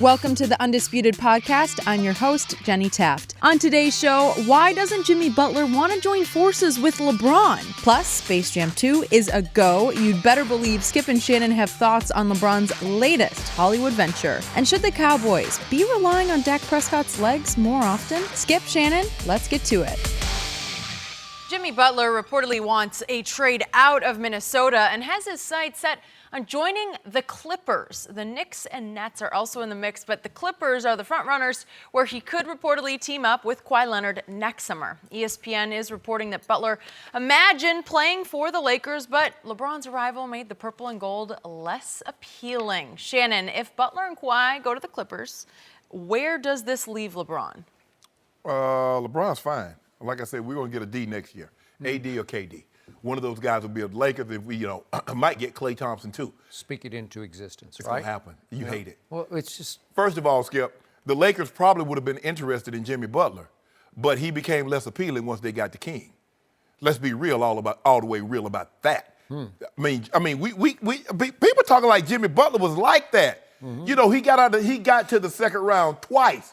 Welcome to the Undisputed podcast. I'm your host, Jenny Taft. On today's show, why doesn't Jimmy Butler want to join forces with LeBron? Plus, Space Jam 2 is a go. You'd better believe Skip and Shannon have thoughts on LeBron's latest Hollywood venture. And should the Cowboys be relying on Dak Prescott's legs more often? Skip, Shannon, let's get to it. Jimmy Butler reportedly wants a trade out of Minnesota and has his sights set on joining the Clippers. The Knicks and Nets are also in the mix, but the Clippers are the front runners where he could reportedly team up with Kawhi Leonard next summer. ESPN is reporting that Butler imagined playing for the Lakers, but LeBron's arrival made the purple and gold less appealing. Shannon, if Butler and Kawhi go to the Clippers, where does this leave LeBron? LeBron's fine. Like I said, we're going to get a D next year, AD or KD. One of those guys will be a Lakers if we, might get Klay Thompson too. Speak it into existence, It's right? going to happen. You hate it. Well, it's just... First of all, Skip, the Lakers probably would have been interested in Jimmy Butler, but he became less appealing once they got the King. Let's be real, all the way real about that. I mean, we people talking like Jimmy Butler was like that. He got to the second round twice.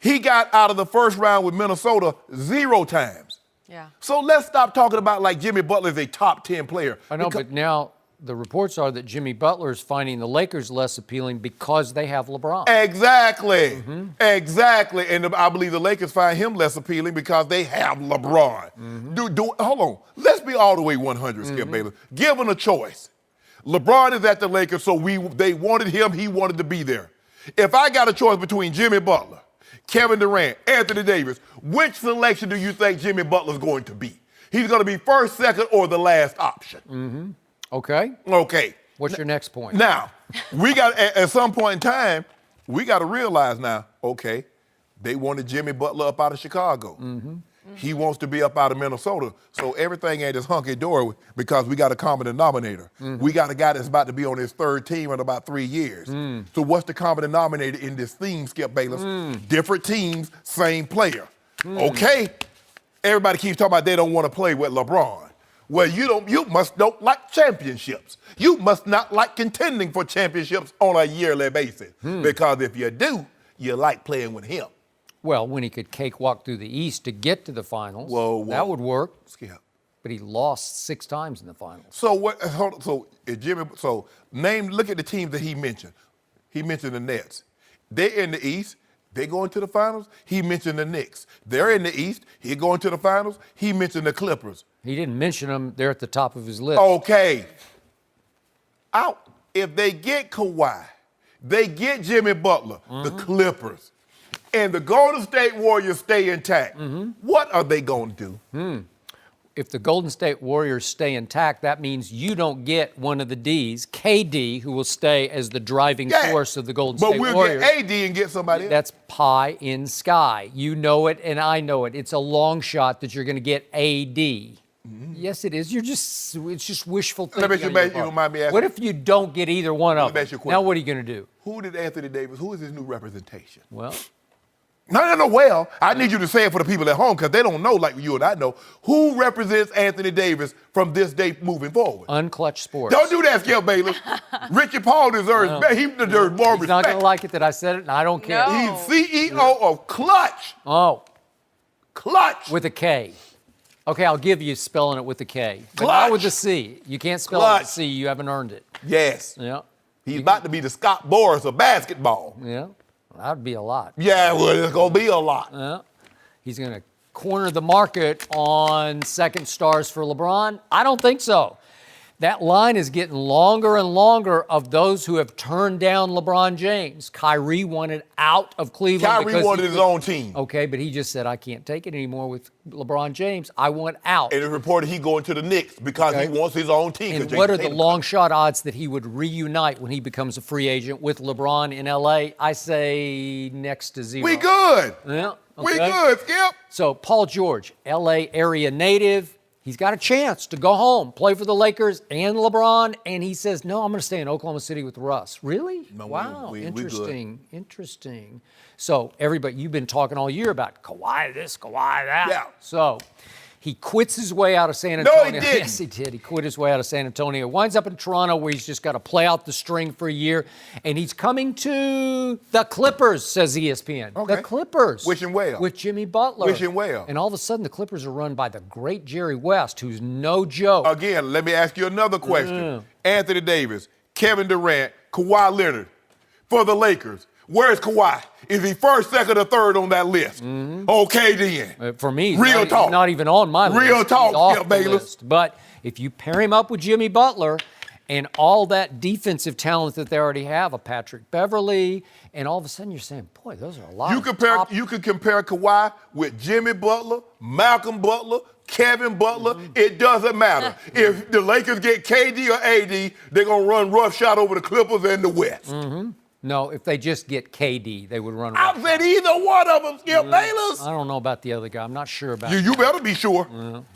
He got out of the first round with Minnesota 0 times. Yeah. So let's stop talking about like Jimmy Butler is a top 10 player. I know, but now the reports are that Jimmy Butler is finding the Lakers less appealing because they have LeBron. Exactly. Exactly. And I believe the Lakers find him less appealing because they have LeBron. Hold on. Let's be all the way 100, Skip Bayless. Given a choice, LeBron is at the Lakers, so they wanted him. He wanted to be there. If I got a choice between Jimmy Butler, Kevin Durant, Anthony Davis, which selection do you think Jimmy Butler's going to be? He's going to be first, second, or the last option. Okay. Okay. What's your next point? Now, we got at some point in time, we got to realize now, okay, they wanted Jimmy Butler up out of Chicago. He wants to be up out of Minnesota. So everything ain't just hunky-dory because we got a common denominator. We got a guy that's about to be on his third team in about 3 years. So what's the common denominator in this theme, Skip Bayless? Different teams, same player. Okay. Everybody keeps talking about they don't want to play with LeBron. Well, you must don't like championships. You must not like contending for championships on a yearly basis. Because if you do, you like playing with him. Well, when he could cakewalk through the East to get to the finals, Whoa. that would work. Skip. But he lost 6 times in the finals. So what? Look at the teams that he mentioned. He mentioned the Nets. They're in the East. They going to the finals. He mentioned the Knicks. They're in the East. He going to the finals. He mentioned the Clippers. He didn't mention them. They're at the top of his list. Okay. If they get Kawhi, they get Jimmy Butler, the Clippers, and the Golden State Warriors stay intact, what are they going to do? If the Golden State Warriors stay intact, that means you don't get one of the Ds, KD, who will stay as the driving force of the Golden State Warriors. But we'll get AD and get somebody else. That's pie in sky. You know it, and I know it. It's a long shot that you're going to get AD. Yes, it is. It's just wishful thinking. What if you don't get either one of them? Now what are you going to do? Who did Anthony Davis, who is his new representation? Well... No. Well, I need you to say it for the people at home because they don't know like you and I know. Who represents Anthony Davis from this day moving forward? Unclutch Sports. Don't do that, Skip Bayless. Richie Paul deserves he deserves more respect. He's not going to like it that I said it, and I don't care. No. He's CEO of Clutch. Oh. Clutch. With a K. Okay, I'll give you spelling it with a K. But Clutch. not with a C. You can't spell it with a C. You haven't earned it. Yes. Yeah. He's about to be the Scott Boras of basketball. Yeah. That would be a lot. Yeah, well, it's going to be a lot. Yeah. He's going to corner the market on second stars for LeBron? I don't think so. That line is getting longer and longer of those who have turned down LeBron James. Kyrie wanted out of Cleveland. Kyrie wanted his own team. Okay, but he just said, I can't take it anymore with LeBron James. I want out. And it reported he going to the Knicks because he wants his own team. And what are the long shot odds that he would reunite when he becomes a free agent with LeBron in L.A.? I say next to zero. We good. Yeah. We good, Skip. So Paul George, L.A. area native. He's got a chance to go home, play for the Lakers and LeBron, and he says, no, I'm going to stay in Oklahoma City with Russ. Really? No, wow, we interesting, interesting. So everybody, you've been talking all year about Kawhi this, Kawhi that. Yeah. So He quits his way out of San No, Antonio. he didn't. Yes, he did. He quit his way out of San Antonio. Winds up in Toronto where he's just got to play out the string for a year. And he's coming to the Clippers, says ESPN. Okay. The Clippers. Wishing well. With Jimmy Butler. Wishing well. And all of a sudden, the Clippers are run by the great Jerry West, who's no joke. Again, let me ask you another question. Anthony Davis, Kevin Durant, Kawhi Leonard for the Lakers. Where's Kawhi? Is he first, second, or third on that list? Okay, then. For me, Real talk. he's not even on my list. Real talk, He's off Skip the Bayless. list. But if you pair him up with Jimmy Butler and all that defensive talent that they already have, a Patrick Beverly, and all of a sudden you're saying, boy, those are a lot You of could compare Kawhi with Jimmy Butler, Malcolm Butler, Kevin Butler. It doesn't matter. If the Lakers get KD or AD, they're going to run roughshod over the Clippers and the West. No, if they just get KD, they would run I away. said either one of them, Skip Bayless. I don't know about the other guy. I'm not sure about You better be sure.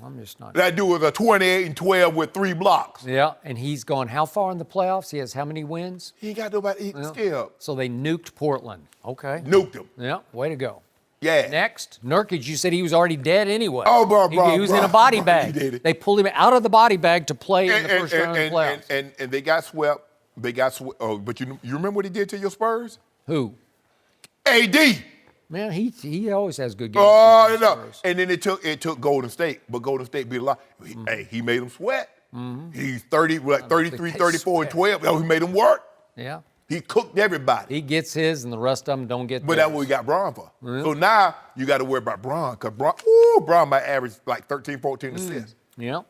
I'm just not. That dude was a 28-12 with 3 blocks. Yeah, and he's gone how far in the playoffs? He has how many wins? He ain't got nobody. Skip. So they nuked Portland. Okay. Nuked him. Yeah, way to go. Yeah. Next, Nurkic, you said he was already dead anyway. Oh, bro. He was in a body bag. He did it. They pulled him out of the body bag to play in the first round of the playoffs. And they got swept. They got swept. Oh, but you remember what he did to your Spurs? Who? AD. Man, he always has good games. Oh, no. And then it took Golden State, but Golden State beat a lot. Hey, he made them sweat. He's 33, 34, and 12. Oh, he made them work. Yeah. He cooked everybody. He gets his, and the rest of them don't get But theirs. that's what we got Bron for. So now you got to worry about Bron, because Bron might average like 13, 14 assists. Yeah.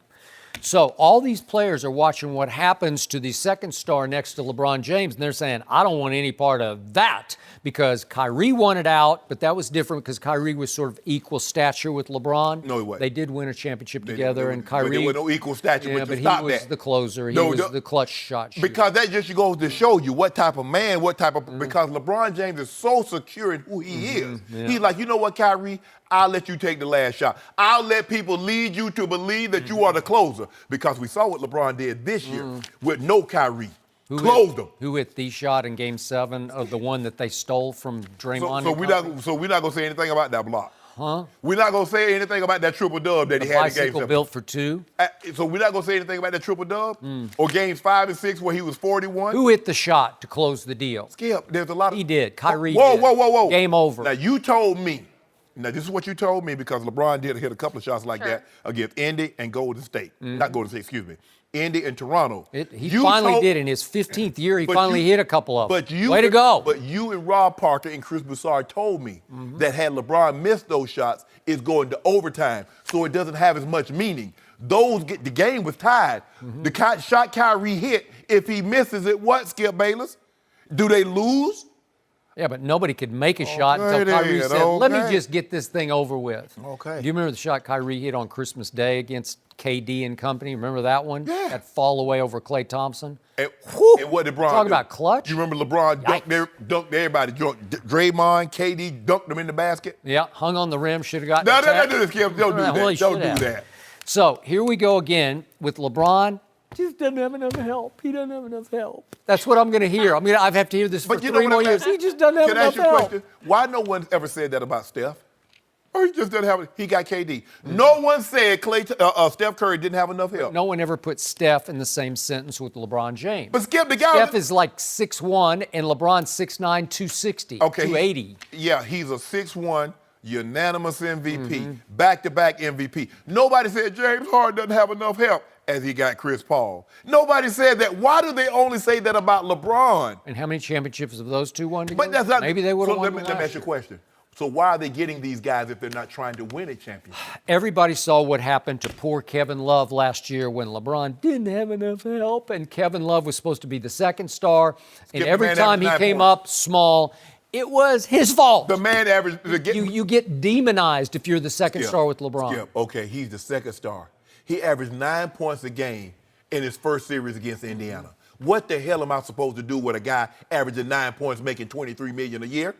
So all these players are watching what happens to the second star next to LeBron James, and they're saying, I don't want any part of that, because Kyrie wanted out, but that was different because Kyrie was sort of equal stature with LeBron. No, he wasn't. They did win a championship together, and Kyrie. There was no equal stature, yeah, but but stop he was that. the closer. He was the clutch shot shooter. Because that just goes to show you what type of man, because LeBron James is so secure in who he is. Yeah. He's like, you know what, Kyrie? I'll let you take the last shot. I'll let people lead you to believe that you are the closer. Because we saw what LeBron did this year with no Kyrie. Closed him. Who hit the shot in Game 7 of the one that they stole from Draymond? So we're not going to say anything about that block. Huh? We're not going to say anything about that triple-dub that he had in Game 7. Bicycle built for 2. So we're not going to say anything about that triple-dub? Or Games 5 and 6 where he was 41? Who hit the shot to close the deal? Skip, there's a lot of... He did. Kyrie Whoa, did. whoa. Game over. Now, you told me. Now, this is what you told me, because LeBron did hit a couple of shots like that against Indy and Golden State. Not Golden State, excuse me. Indy and Toronto. He finally did. In his 15th year, he finally hit a couple of them. Way to go. But you and Rob Parker and Chris Broussard told me that had LeBron missed those shots, it's going to overtime, so it doesn't have as much meaning. The game was tied. The shot Kyrie hit, if he misses it, what, Skip Bayless? Do they lose? Yeah, but nobody could make a shot until Kyrie said, let me just get this thing over with. Okay. Do you remember the shot Kyrie hit on Christmas Day against KD and company? Remember that one? Yeah. That fall away over Klay Thompson? And what did LeBron Talk do? about clutch. You remember LeBron dunked everybody. Draymond, KD dunked them in the basket? Yeah, hung on the rim, should have gotten No, attacked. don't do that. Well, he Don't should do have. that. So here we go again with LeBron. Just doesn't have enough help. He doesn't have enough help. That's what I'm going to hear. I have to hear this for 3 more years. He just doesn't have Can I enough ask you a help. question? Why no one ever said that about Steph? Or he just doesn't have it. He got KD. No one said Steph Curry didn't have enough help. No one ever put Steph in the same sentence with LeBron James. But Skip, the guy... Steph is like 6'1", and LeBron's 6'9", 260, 280. Yeah, he's a 6'1", unanimous MVP, back-to-back MVP. Nobody said James Harden doesn't have enough help as he got Chris Paul. Nobody said that. Why do they only say that about LeBron? And how many championships have those two won together? But that's not... Maybe they would have won Let me ask you a question. So why are they getting these guys if they're not trying to win a championship? Everybody saw what happened to poor Kevin Love last year when LeBron didn't have enough help, and Kevin Love was supposed to be the second star, and every time he came up small, it was his fault. The man averaged... You get demonized if you're the second star with LeBron. Skip, okay, he's the second star. He averaged 9 points a game in his first series against Indiana. What the hell am I supposed to do with a guy averaging 9 points, making $23 million a year?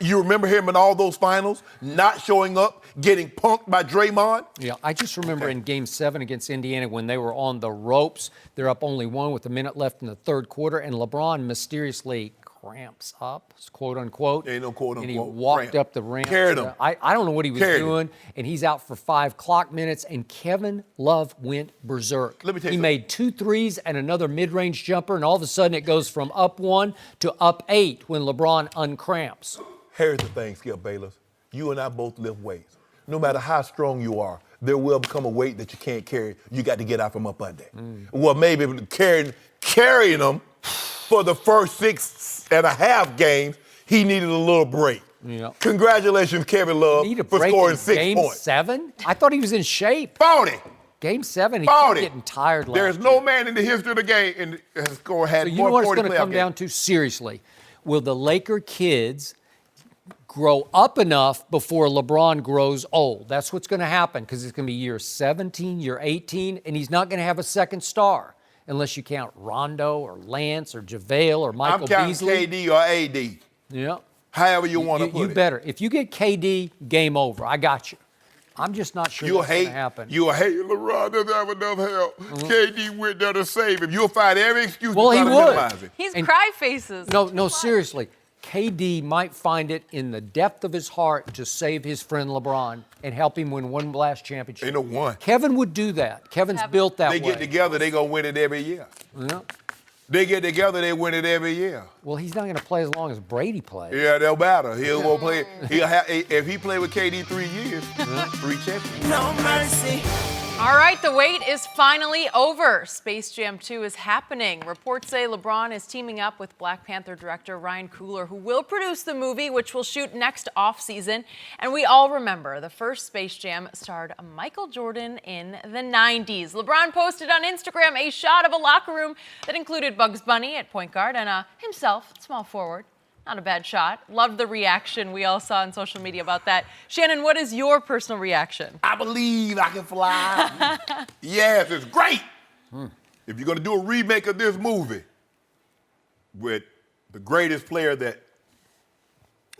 You remember him in all those finals, not showing up, getting punked by Draymond? Yeah, I just remember in Game 7 against Indiana when they were on the ropes. They're up only 1 with a minute left in the third quarter, and LeBron mysteriously cramps up, quote unquote. Ain't no quote and unquote. he walked cramp. up the ramp. Carried him. I don't know what he was doing, and he's out for 5 clock minutes. And Kevin Love went berserk. Let me tell you he made 2 threes and another mid-range jumper, and all of a sudden it goes from up 1 to up 8 when LeBron uncramps. Here's the thing, Skip Bayless. You and I both lift weights. No matter how strong you are, there will become a weight that you can't carry. You got to get out from up under. Well, maybe carrying them for the first 6.5 games, he needed a little break. Yeah. Congratulations, Kevin Love, for scoring 6 Game points. 7? I thought he was in shape. 40. Game 7, he 40. kept getting tired last There's no man in the history of the game and has scored had So you more know what it's 40 going to playoff come games. down to? Seriously, will the Laker kids grow up enough before LeBron grows old? That's what's going to happen, because it's going to be year 17, year 18, and he's not going to have a second star unless you count Rondo or Lance or JaVale or Michael I'm counting Beasley. KD or AD. Yeah. However you want to put it. You better. If you get KD, game over. I got you. I'm just not sure that's going to happen. You'll hate LeBron doesn't have enough help. KD went there to save him. You'll find every excuse Well, to he try to would. minimize it. He's cry faces. No, seriously. KD might find it in the depth of his heart to save his friend LeBron and help him win one last championship. Ain't no one. Kevin would do that. Kevin's built that way. They get together, they going to win it every year. Yeah. They get together, they win it every year. Well, he's not going to play as long as Brady plays. Yeah, no matter. He'll go play. If he play with KD 3 years, 3 championships. No mercy. All right, the wait is finally over. Space Jam 2 is happening. Reports say LeBron is teaming up with Black Panther director Ryan Coogler, who will produce the movie, which will shoot next offseason. And we all remember the first Space Jam starred Michael Jordan in the 90s. LeBron posted on Instagram a shot of a locker room that included Bugs Bunny at point guard and himself, small forward. Not a bad shot. Loved the reaction we all saw on social media about that. Shannon, what is your personal reaction? I believe I can fly. Yes, it's great. If you're going to do a remake of this movie with the greatest player that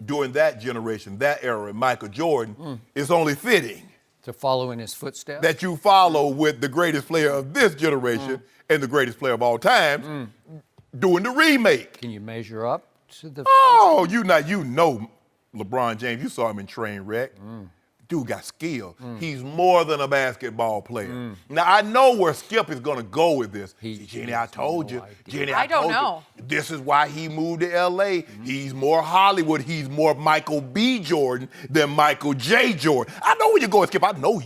during that generation, that era, Michael Jordan, it's only fitting To follow in his footsteps. that you follow with the greatest player of this generation and the greatest player of all time doing the remake. Can you measure up to the? Oh, you know LeBron James. You saw him in Trainwreck. Dude got skill. He's more than a basketball player. Now, I know where Skip is going to go with this. Jenny, I told you. Jenny, I don't told know. you. This is why he moved to L.A. He's more Hollywood. He's more Michael B. Jordan than Michael J. Jordan. I know where you're going, Skip. I know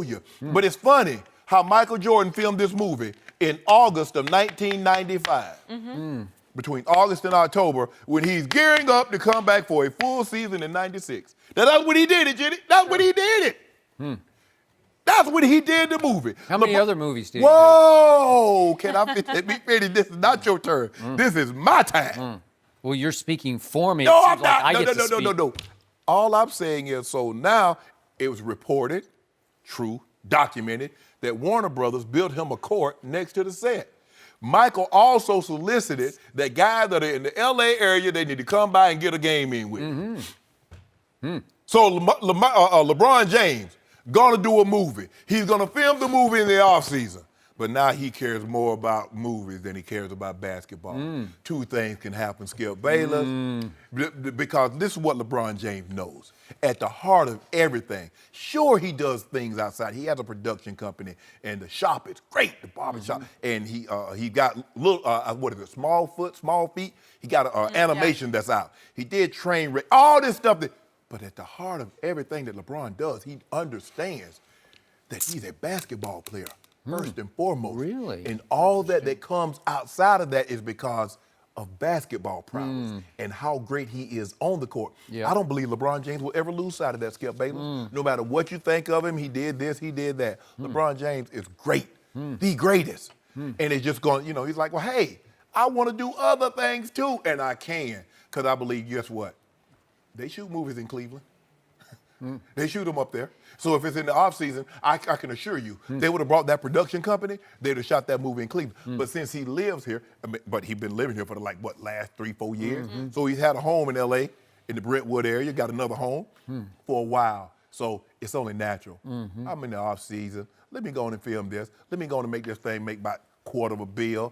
you. But it's funny how Michael Jordan filmed this movie in August of 1995. Between August and October, when he's gearing up to come back for a full season in 96. Now, that's when he did it, Jenny. That's when he did it. That's when he did the movie. How many other movies did he do? Whoa! Can I let me finish? This is not your turn. This is my time. Well, you're speaking for me. No, It I'm seems like not. I No, get no, to no, no, speak. no. All I'm saying is, so now it was reported, true, documented, that Warner Brothers built him a court next to the set. Michael also solicited that guys that are in the LA area, they need to come by and get a game in with. So LeBron James gonna do a movie. He's gonna film the movie in the offseason. But now he cares more about movies than he cares about basketball. Two things can happen, Skip Bayless, because this is what LeBron James knows. At the heart of everything, sure he does things outside. He has a production company, and the shop is great, the barber shop. And he got little, small feet. He got an animation that's out. He did Trainwreck, all this stuff. But at the heart of everything that LeBron does, he understands that he's a basketball player. First and foremost. Really? And all that comes outside of that is because of basketball prowess and how great he is on the court. Yeah. I don't believe LeBron James will ever lose sight of that, Skip Bayless. No matter what you think of him, he did this, he did that. LeBron James is great, the greatest. And it's just going, he's like, well, hey, I want to do other things too, and I can. Because I believe, guess what? They shoot movies in Cleveland. They shoot them up there. So if it's in the offseason, I can assure you, they would have brought that production company, they would have shot that movie in Cleveland. But since he lives here, but he's been living here for last 3-4 years. So he's had a home in L.A., in the Brentwood area, got another home for a while. So it's only natural. I'm in the offseason. Let me go on and film this. Let me go on and make this thing make about $250 million.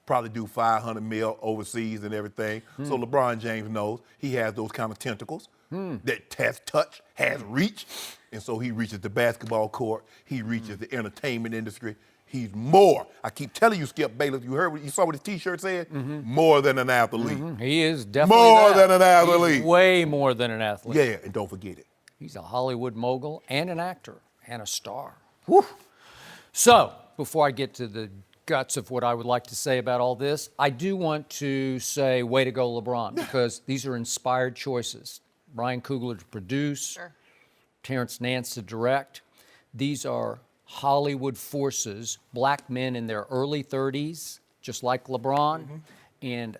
probably do 500 mil overseas and everything. So LeBron James knows he has those kind of tentacles that has touch, has reach. And so he reaches the basketball court. He reaches the entertainment industry. He's more. I keep telling you, Skip Bayless, you saw what his T-shirt said? More than an athlete. He is definitely More that. than an athlete. He's way more than an athlete. Yeah, and don't forget it. He's a Hollywood mogul and an actor and a star. Whew. So, before I get to the guts of what I would like to say about all this, I do want to say way to go LeBron, because these are inspired choices. Ryan Coogler to produce, Terrence Nance to direct. These are Hollywood forces, black men in their early 30s, just like LeBron, and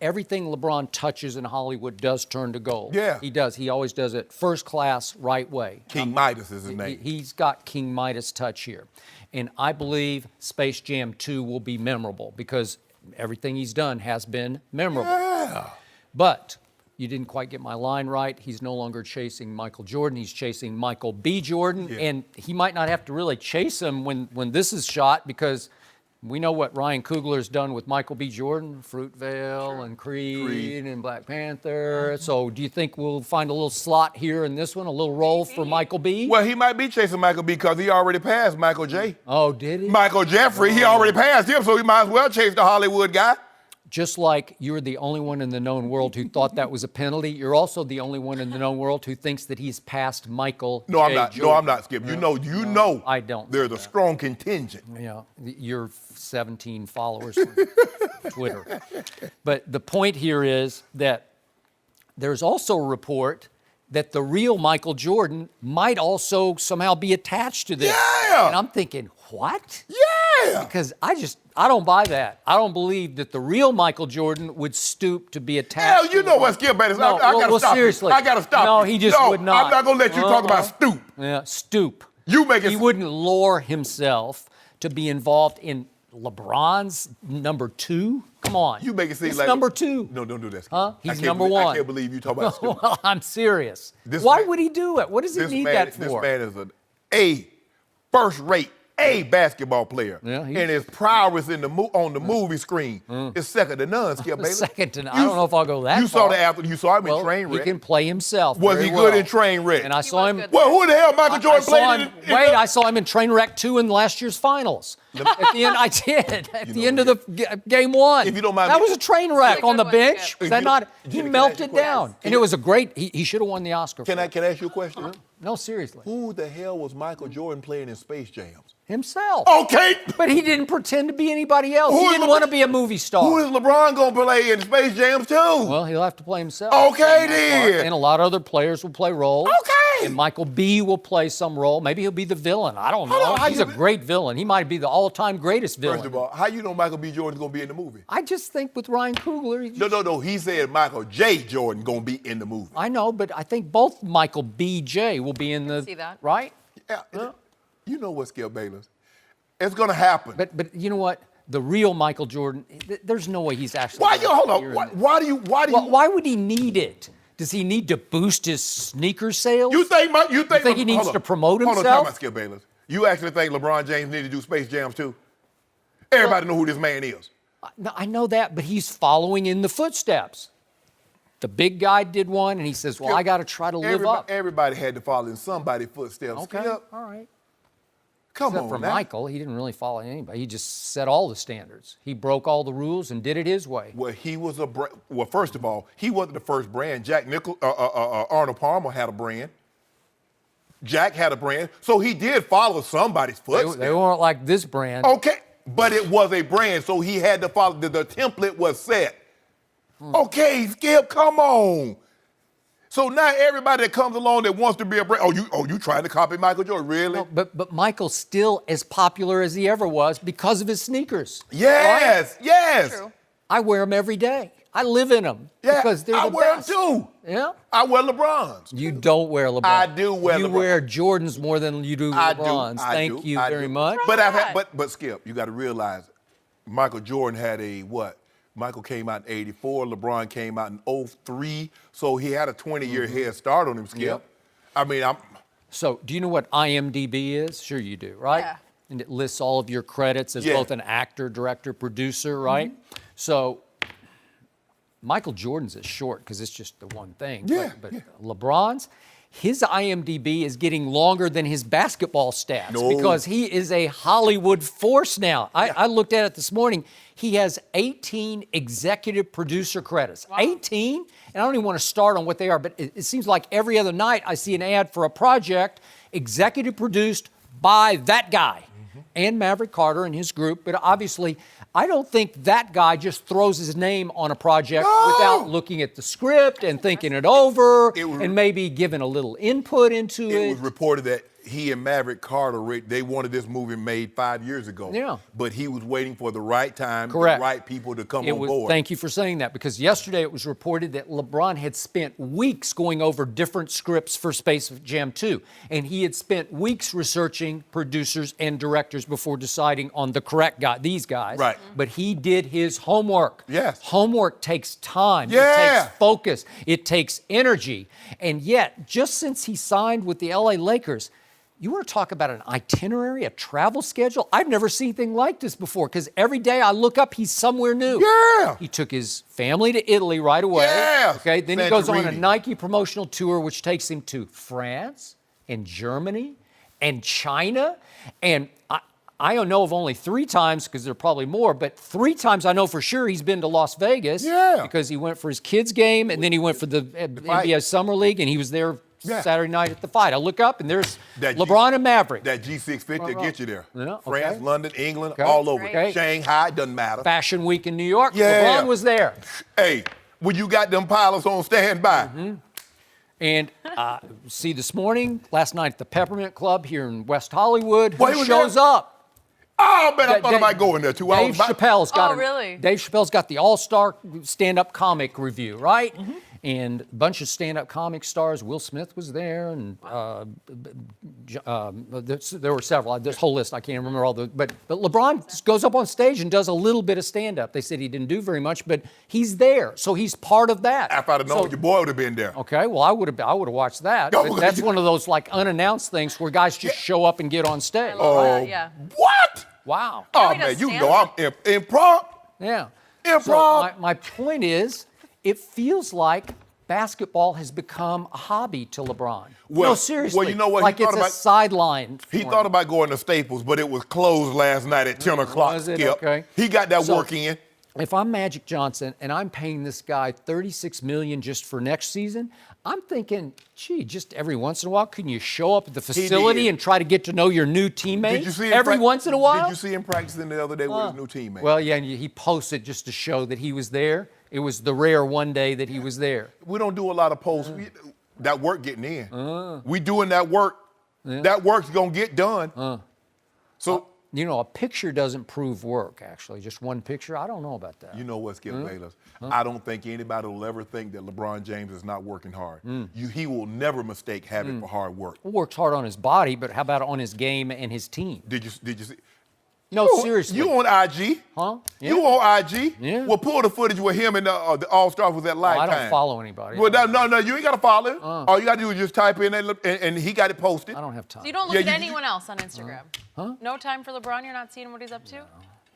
everything LeBron touches in Hollywood does turn to gold. Yeah. He does. He always does it first class, right way. King Midas is his name. He's got King Midas touch here. And I believe Space Jam 2 will be memorable because everything he's done has been memorable. Yeah. But you didn't quite get my line right. He's no longer chasing Michael Jordan. He's chasing Michael B. Jordan. Yeah. And he might not have to really chase him when this is shot, because we know what Ryan Coogler's done with Michael B. Jordan, Fruitvale and Creed and Black Panther. So do you think we'll find a little slot here in this one, a little role for Michael B.? Well, he might be chasing Michael B. because he already passed Michael J. Oh, did he? Michael Jeffrey, he already passed him, so he might as well chase the Hollywood guy. Just like you're the only one in the known world who thought that was a penalty, you're also the only one in the known world who thinks that he's passed Michael No, J. I'm not. Jordan. No, I'm not, Skip. You know. I don't There's know a that. strong contingent. Yeah, your 17 followers on Twitter. But the point here is that there's also a report that the real Michael Jordan might also somehow be attached to this. Yeah! And I'm thinking, what? Yeah! Because I don't buy that. I don't believe that the real Michael Jordan would stoop to be attached. Hell, you know what, Skip Bayless? No, I gotta well, stop seriously. you. I gotta stop No, you. he just would not. I'm not gonna let you talk about stoop. Yeah, stoop. You make it. He wouldn't lower himself to be involved in LeBron's number 2. Come on. You make it seem He's like number 2. No, don't do that. Skip. Huh? I He's can't number believe- 1. I can't believe you talk about stoop. Well, I'm serious. This Why man- would he do it? What does he need that for? This man is an first-rate basketball player. Yeah, and his prowess in on the movie screen is second to none, Skip Bayless. Second to none. I don't know if I'll go that You far. saw the athlete. You saw him in Well, Trainwreck. he can play himself. Was very he good well. in Trainwreck? And I He saw was him. good. Well, who the hell Michael Jordan saw played him, in? I saw him in Trainwreck 2 in last year's finals. At the end, I did. At the end of the game 1. If you don't mind that me- was a train wreck Really on the good one, bench. Skip. Was that not? He Jimmy, can I ask melted you a question? down, and it was a great. He should have won the Oscar. Can for I it. ask you a question? No, seriously. Who the hell was Michael Jordan playing in Space Jams? Himself. Okay. But he didn't pretend to be anybody else. Who He is didn't LeBron- want to be a movie star. Who is LeBron gonna play in Space Jams too? Well, he'll have to play himself. Okay, then. And a lot of other players will play roles. Okay. And Michael B. will play some role. Maybe he'll be the villain. I don't know. Hold on, how He's you- a great villain. He might be the all-time greatest villain. First of all, how you know Michael B. Jordan's gonna be in the movie? I just think with Ryan Coogler, No. He said Michael J. Jordan gonna be in the movie. I know, but I think both Michael B. J. will be in the see that. right. Yeah. You know what, Skip Bayless? It's gonna happen. But you know what? The real Michael Jordan, there's no way he's actually. why you hold here on? in this. Why do you? Why would he need it? Does he need to boost his sneaker sales? You think he needs hold to on. promote Hold on, himself? time out, Skip Bayless. You actually think LeBron James need to do Space Jams too? Everybody know who this man is. No, I know that, but he's following in the footsteps. The big guy did one, and he says, "Well, I got to try to live up." Everybody had to follow in somebody's footsteps. Okay, Skip, all right. come Except on for now. Michael, he didn't really follow anybody. He just set all the standards. He broke all the rules and did it his way. Well, he was well, first of all, he wasn't the first brand. Arnold Palmer had a brand. Jack had a brand. So he did follow somebody's footsteps. They weren't like this brand. Okay, but it was a brand, so he had to follow. The template was set. Okay, Skip, come on. So now everybody that comes along that wants to be a brand, you trying to copy Michael Jordan, really? No, but Michael's still as popular as he ever was because of his sneakers. Yes, yes. True. I wear them every day. I live in them Yeah, because they're I the wear best. them too. Yeah. I wear LeBrons. You don't wear LeBron. I do wear You LeBron. wear Jordans more than you do I do. LeBrons. I Thank do, you I very do. much. But Right. but Skip, you got to realize, Michael Jordan had a what? Michael came out in '84. LeBron came out in '03. So he had a 20-year head start on him, Skip. Yep. I mean, So, do you know what IMDb is? Sure you do, right? Yeah. and it lists all of your credits as Yeah. both an actor, director, producer, right? So Michael Jordan's is short because it's just the one thing. Yeah, But LeBron's, his IMDb is getting longer than his basketball stats No. because he is a Hollywood force now. I looked at it this morning. He has 18 executive producer credits. 18? And I don't even want to start on what they are, but it seems like every other night I see an ad for a project executive produced by that guy and Maverick Carter and his group. But obviously, I don't think that guy just throws his name on a project without looking at the script and thinking it over and maybe giving a little input into it. It was reported that he and Maverick Carter, they wanted this movie made 5 years ago. Yeah. But he was waiting for the right time, Correct. the right people to come on board. Thank you for saying that, because yesterday it was reported that LeBron had spent weeks going over different scripts for Space Jam 2, and he had spent weeks researching producers and directors before deciding on the correct guy, these guys. Right. But he did his homework. Yes. Homework takes time. Yeah. It takes focus. It takes energy. And yet, just since he signed with the LA Lakers, you want to talk about an itinerary, a travel schedule? I've never seen anything like this before, because every day I look up, he's somewhere new. Yeah. He took his family to Italy right away. Yeah. Okay. Then he goes on a Santorini. Nike promotional tour, which takes him to France and Germany and China. And I don't know of only 3 times, because there are probably more, but 3 times I know for sure he's been to Las Vegas. Yeah. Because he went for his kids' game, and then he went for the NBA Summer League, and he was there Saturday night at the fight. I look up, and there's LeBron and Maverick. That G650 will get you there. Yeah, okay. France, London, England, Okay. all over. Okay. Shanghai, doesn't matter. Fashion Week in New York. Yeah. LeBron was there. Hey, when you got them pilots on standby. And see, this morning, last night at the Peppermint Club here in West Hollywood, Well, he who was shows there? up? Oh, man, I thought about going there, too. Dave Chappelle's got really? Dave Chappelle's got the All-Star Stand-Up Comic Review, right? And a bunch of stand-up comic stars. Will Smith was there, and there were several. This whole list, I can't remember all the. But LeBron goes up on stage and does a little bit of stand-up. They said he didn't do very much, but he's there, so he's part of that. If I'd have known, So- your boy would have been there. Okay, well, I would have watched that. Oh, But that's one of those like unannounced things where guys just show up and get on stage. Oh, yeah. What? Wow. Oh, he does man, you stand know I'm up? improv. Yeah. Improv. So my point is, it feels like basketball has become a hobby to LeBron. Well- No, seriously. well, you know what? He Like it's thought a about- sideline. He for thought him. about going to Staples, but it was closed last night at 10 o'clock. Was it? Skip. Okay. He got that So- work in. If I'm Magic Johnson and I'm paying this guy $36 million just for next season, I'm thinking, gee, just every once in a while, can you show up at the facility did. and try to get to know your new teammates? Did you see him every once in a while? Did you see him practicing the other day with his new teammate? Well, yeah, and he posted just to show that he was there. It was the rare one day that he was there. We don't do a lot of posts. That work getting in. We doing that work. That work's gonna get done. So You know, a picture doesn't prove work, actually. Just one picture, I don't know about that. you know what, Skip Bayless? I don't think anybody will ever think that LeBron James is not working hard. He will never mistake habit for hard work. He works hard on his body, but how about on his game and his team? Did you see? No, You on- seriously. You on IG? Huh? Yeah. You on IG? Yeah. Well, pull the footage with him and the All-Stars was at Well, I Lifetime. don't follow anybody. Well, no, you ain't got to follow him. All you got to do is just type in and he got it posted. I don't have time. So you don't look Yeah, at you- anyone else on Instagram? No time for LeBron? You're not seeing what he's up to?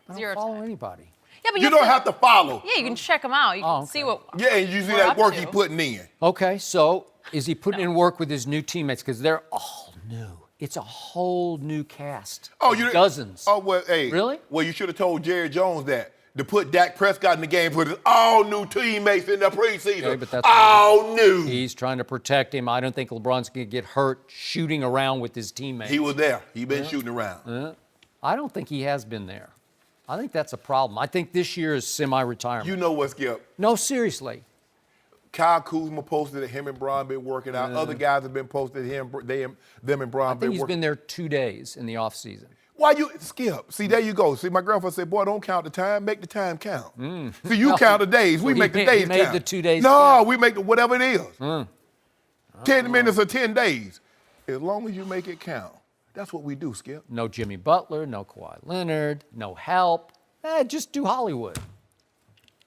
I Zero don't follow time. anybody. Yeah, but You don't have to follow. Yeah, you can check him out. You can okay. see what. Yeah, and you see we're that up work to. he putting in. Okay, so is he putting in work with his new teammates? Because they're all new. It's a whole new cast. Oh, of you dozens. Oh well, hey. Really? Well, you should have told Jerry Jones that to put Dak Prescott in the game, put his all new teammates in the preseason. Okay, but that's all new. He's trying to protect him. I don't think LeBron's going to get hurt shooting around with his teammates. He was there. He been shooting around. I don't think he has been there. I think that's a problem. I think this year is semi-retirement. You know what, Skip? No, seriously. Kyle Kuzma posted that him and Bron been working out. Other guys have been posted them and Bron I been think he's working. been there 2 days in the offseason. Why you Skip? See, there you go. See, my grandfather said, "Boy, don't count the time. Make the time count." See, you count the days. We Well, make he the made- days he made count. the 2 days No, count. we make the whatever it is. 10 minutes or 10 days. As long as you make it count. That's what we do, Skip. No Jimmy Butler, no Kawhi Leonard, no help. Just do Hollywood.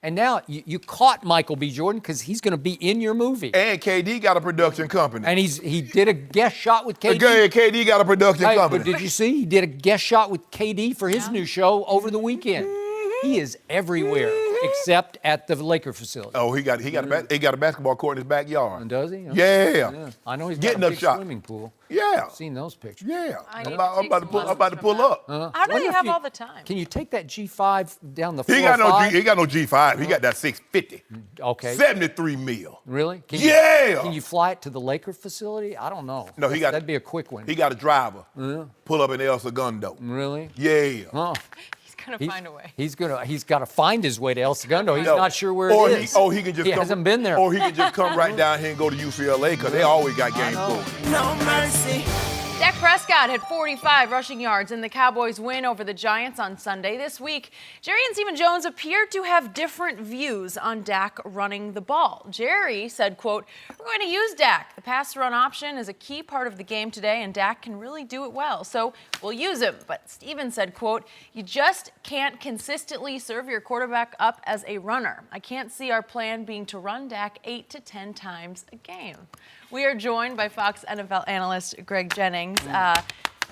And now you caught Michael B. Jordan because he's going to be in your movie. And KD got a production company. And he did a guest shot with KD. KD got a production company. But did you see? He did a guest shot with KD for his new show over the weekend. He is everywhere except at the Laker facility. Oh, he got a basketball court in his backyard. And does he? Yeah. I know he's Getting got a up big shot. swimming pool. Yeah. I've seen those pictures. Yeah. I'm about to pull up. How do they have all the time? Can you take that G5 down the He 405? got no G5. He got that 650. Okay. 73 mil. Really? Yeah. Can you fly it to the Laker facility? I don't know. No, That'd be a quick one. He got a driver. Pull up in El Segundo. Really? Yeah. Oh. He's gonna find a way. He's got to find his way to El Segundo. He's not sure where it is. He can just He hasn't been there. Or he can just come right down here and go to UCLA because they always got games going. No mercy. Dak Prescott had 45 rushing yards in the Cowboys' win over the Giants on Sunday. This week, Jerry and Stephen Jones appeared to have different views on Dak running the ball. Jerry said, quote, "We're going to use Dak. The pass-run option is a key part of the game today, and Dak can really do it well, so we'll use him." But Stephen said, quote, "You just can't consistently serve your quarterback up as a runner. I can't see our plan being to run Dak 8 to 10 times a game." We are joined by Fox NFL analyst Greg Jennings.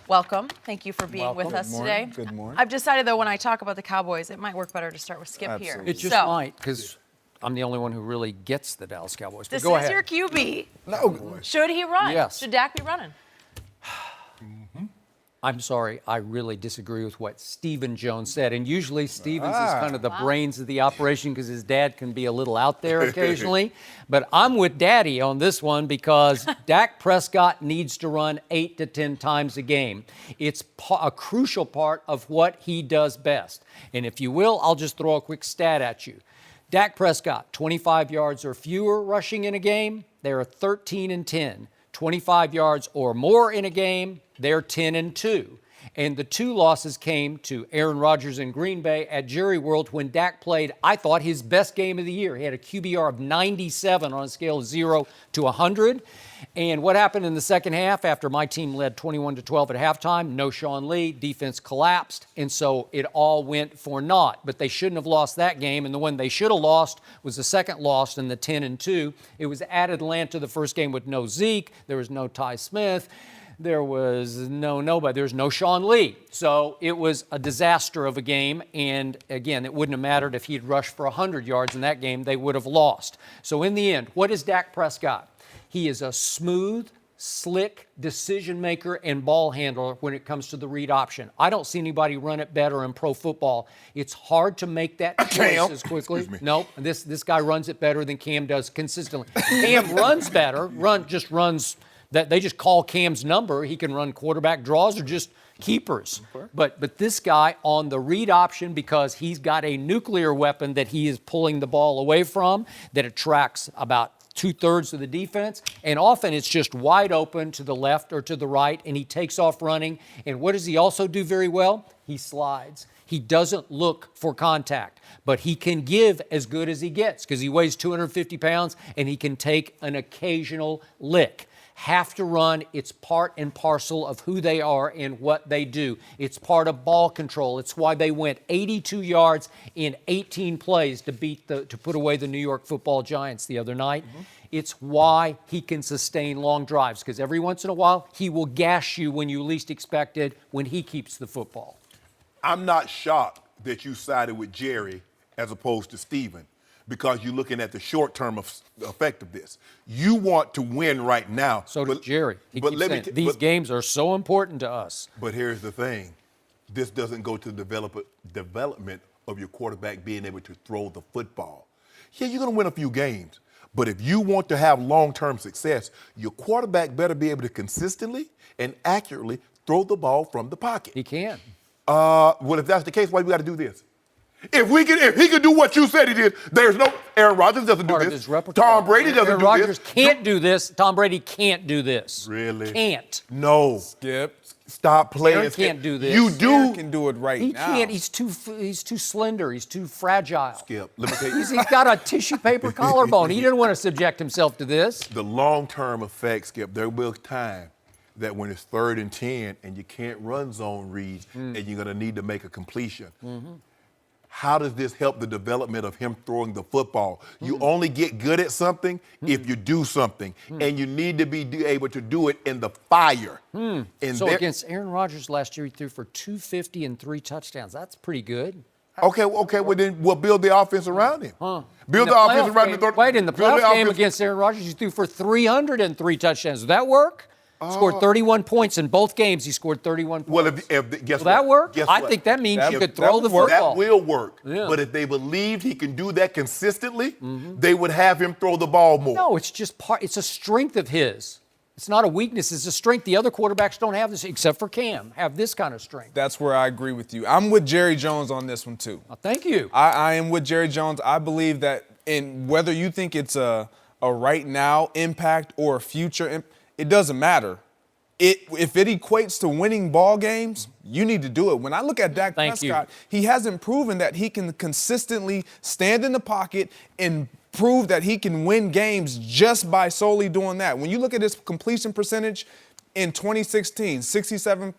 Welcome. Thank you for being with us today. Good morning. I've decided, though, when I talk about the Cowboys, it might work better to start with Skip here. Absolutely. It just might, because I'm the only one who really gets the Dallas Cowboys. But This go is ahead. your QB. No. Should he run? Yes. Should Dak be running? I'm sorry, I really disagree with what Stephen Jones said. And usually Stevens is kind of the brains of the operation because his dad can be a little out there occasionally. But I'm with Daddy on this one because Dak Prescott needs to run 8 to 10 times a game. It's a crucial part of what he does best. And if you will, I'll just throw a quick stat at you. Dak Prescott, 25 yards or fewer rushing in a game, they're 13 and 10. 25 yards or more in a game, they're 10 and 2. And the two losses came to Aaron Rodgers in Green Bay at Jerry World when Dak played, I thought, his best game of the year. He had a QBR of 97 on a scale of 0 to 100. And what happened in the second half after my team led 21-12 at halftime? No Sean Lee, defense collapsed, and so it all went for naught. But they shouldn't have lost that game, and the one they should have lost was the second loss in the 10 and 2. It was at Atlanta the first game with no Zeke, there was no Ty Smith. There was nobody. There was no Sean Lee. So it was a disaster of a game. And again, it wouldn't have mattered if he'd rushed for 100 yards in that game. They would have lost. So in the end, what is Dak Prescott? He is a smooth, slick decision maker and ball handler when it comes to the read option. I don't see anybody run it better in pro football. It's hard to make that choice as quickly. Nope. This guy runs it better than Cam does consistently. Cam runs better. Runs. That they just call Cam's number. He can run quarterback draws or just keepers. But this guy on the read option, because he's got a nuclear weapon that he is pulling the ball away from that attracts about 2/3 of the defense, and often it's just wide open to the left or to the right, and he takes off running. And what does he also do very well? He slides. He doesn't look for contact, but he can give as good as he gets because he weighs 250 pounds, and he can take an occasional lick. Have to run. It's part and parcel of who they are and what they do. It's part of ball control. It's why they went 82 yards in 18 plays to put away the New York Football Giants the other night. It's why he can sustain long drives, because every once in a while he will gash you when you least expect it when he keeps the football. I'm not shocked that you sided with Jerry as opposed to Stephen, because you're looking at the short-term effect of this. You want to win right now. So does Jerry. He but keeps let me saying, these games are so important to us. But here's the thing. This doesn't go to the development of your quarterback being able to throw the football. Yeah, you're going to win a few games. But if you want to have long-term success, your quarterback better be able to consistently and accurately throw the ball from the pocket. He can. Well, if that's the case, why we got to do this? If he could do what you said he did, there's no Aaron Rodgers doesn't do Part of this. his repertoire. Tom Brady doesn't Aaron do Rodgers this. can't do this. Tom Brady can't do this. Really? Can't. No. Skip. Stop playing. Aaron can't do this. You do. Aaron can do it right He now. can't. He's too slender. He's too fragile. Skip. Let me tell you. He's got a tissue paper collarbone. He didn't want to subject himself to this. The long-term effect, Skip, there will be time that when it's 3rd and 10 and you can't run zone reads and you're going to need to make a completion. how does this help the development of him throwing the football? You only get good at something if you do something, and you need to be able to do it in the fire. And So against Aaron Rodgers last year, he threw for 250 and 3 touchdowns. That's pretty good. Okay, well then we'll build the offense around him. Build the offense around him. Wait, in the playoff game against Aaron Rodgers, he threw for 303 touchdowns. Does that work? Scored 31 points in both games. He scored 31 points. Well, guess Will that work? Guess I what? think that means you could throw the That football. will work. Yeah. But if they believed he can do that consistently, they would have him throw the ball more. No, it's just it's a strength of his. It's not a weakness. It's a strength. The other quarterbacks don't have this, except for Cam, have this kind of strength. That's where I agree with you. I'm with Jerry Jones on this one, too. Thank you. I am with Jerry Jones. I believe that whether you think it's a right now impact or a future, it doesn't matter. If it equates to winning ball games, you need to do it. When I look at Dak Prescott, he hasn't proven that he can consistently stand in the pocket and prove that he can win games just by solely doing that. When you look at his completion percentage in 2016, 67%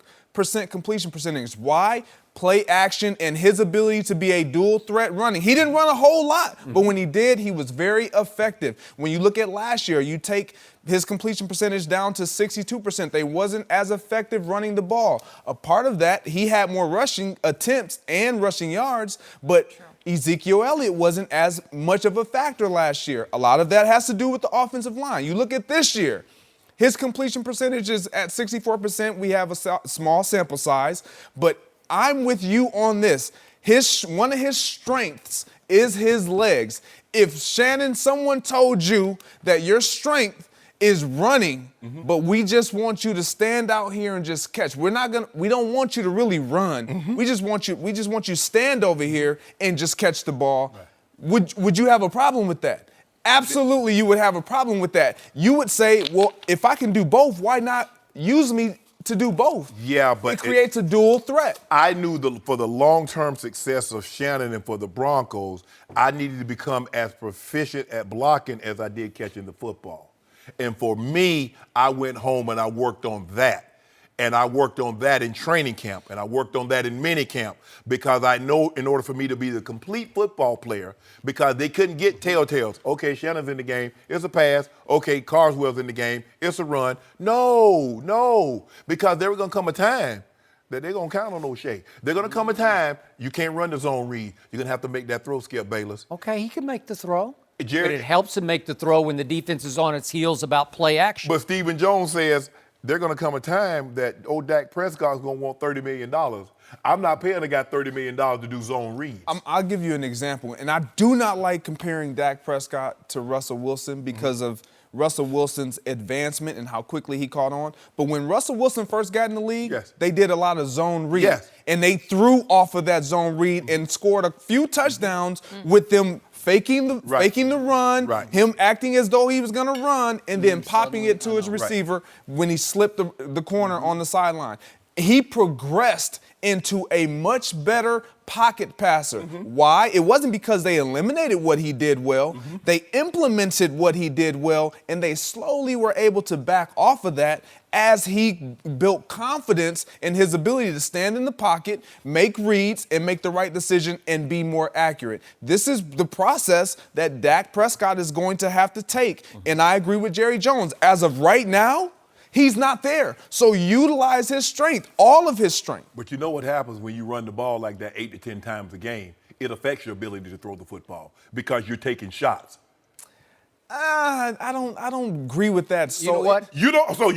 completion percentage. Why? Play action and his ability to be a dual threat running. He didn't run a whole lot, but when he did, he was very effective. When you look at last year, you take his completion percentage down to 62%. They wasn't as effective running the ball. A part of that, he had more rushing attempts and rushing yards, but Ezekiel Elliott wasn't as much of a factor last year. A lot of that has to do with the offensive line. You look at this year. His completion percentage is at 64%. We have a small sample size, but I'm with you on this. One of his strengths is his legs. If Shannon, someone told you that your strength is running, but we just want you to stand out here and just catch. We don't want you to really run. We just want you stand over here and just catch the ball. Right. Would you have a problem with that? Absolutely, you would have a problem with that. You would say, well, if I can do both, why not use me to do both? Yeah, but it creates a dual threat. I knew for the long-term success of Shannon and for the Broncos, I needed to become as proficient at blocking as I did catching the football. And for me, I went home and I worked on that. And I worked on that in training camp, and I worked on that in mini camp, because I know in order for me to be the complete football player, because they couldn't get telltales. Okay, Shannon's in the game. It's a pass. Okay, Carswell's in the game. It's a run. No, because there was going to come a time that they're going to count on O'Shea. There's going to come a time you can't run the zone read. You're going to have to make that throw, Skip Bayless. Okay, he can make the throw. Jerry, but it helps him make the throw when the defense is on its heels about play action. But Stephen Jones says there's going to come a time that old Dak Prescott's going to want $30 million. I'm not paying a guy $30 million to do zone reads. I'll give you an example. And I do not like comparing Dak Prescott to Russell Wilson because of Russell Wilson's advancement and how quickly he caught on. But when Russell Wilson first got in the league, they did a lot of zone reads. Yes. And they threw off of that zone read and scored a few touchdowns with them faking the run, him acting as though he was going to run, and then popping it to his receiver when he slipped the corner on the sideline. He progressed into a much better pocket passer. Why? It wasn't because they eliminated what he did well. They implemented what he did well, and they slowly were able to back off of that as he built confidence in his ability to stand in the pocket, make reads, and make the right decision and be more accurate. This is the process that Dak Prescott is going to have to take. And I agree with Jerry Jones. As of right now, he's not there. So utilize his strength, all of his strength. But you know what happens when you run the ball like that 8 to 10 times a game? It affects your ability to throw the football because you're taking shots. I don't agree with that. So you know what? So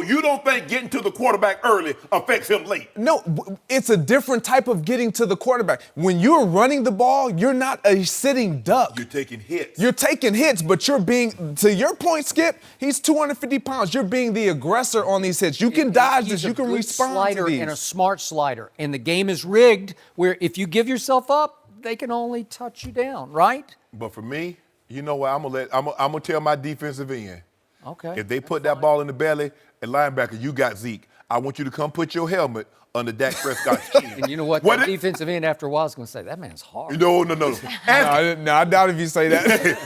you don't think getting to the quarterback early affects him late? No, it's a different type of getting to the quarterback. When you're running the ball, you're not a sitting duck. You're taking hits. You're taking hits, but you're being, to your point, Skip, he's 250 pounds. You're being the aggressor on these hits. You can dodge this. You can respond to these. And a smart slider. And the game is rigged where if you give yourself up, they can only touch you down, right? But for me, you know what? I'm gonna tell my defensive end. Okay. If they put that ball in the belly, and linebacker, you got Zeke. I want you to come put your helmet under Dak Prescott's chin. And you know what? That defensive end after a while is going to say, that man's hard. No. I doubt if you say that.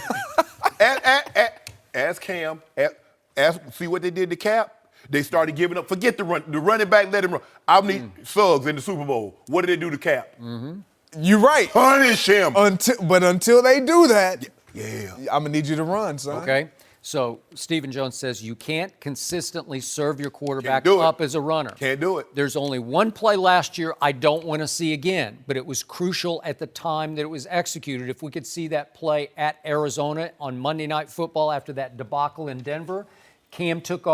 Ask Cam. See what they did to Cap? They started giving up. Forget the run. The running back let him run. I need Suggs in the Super Bowl. What did they do to Cap? You're right. Punish him. Until they do that, Yeah. I'm gonna need you to run, son. Okay. So Stephen Jones says you can't consistently serve your quarterback do it. up as a runner. Can't do it. There's only one play last year I don't want to see again, but it was crucial at the time that it was executed. If we could see that play at Arizona on Monday Night Football after that debacle in Denver, Dak took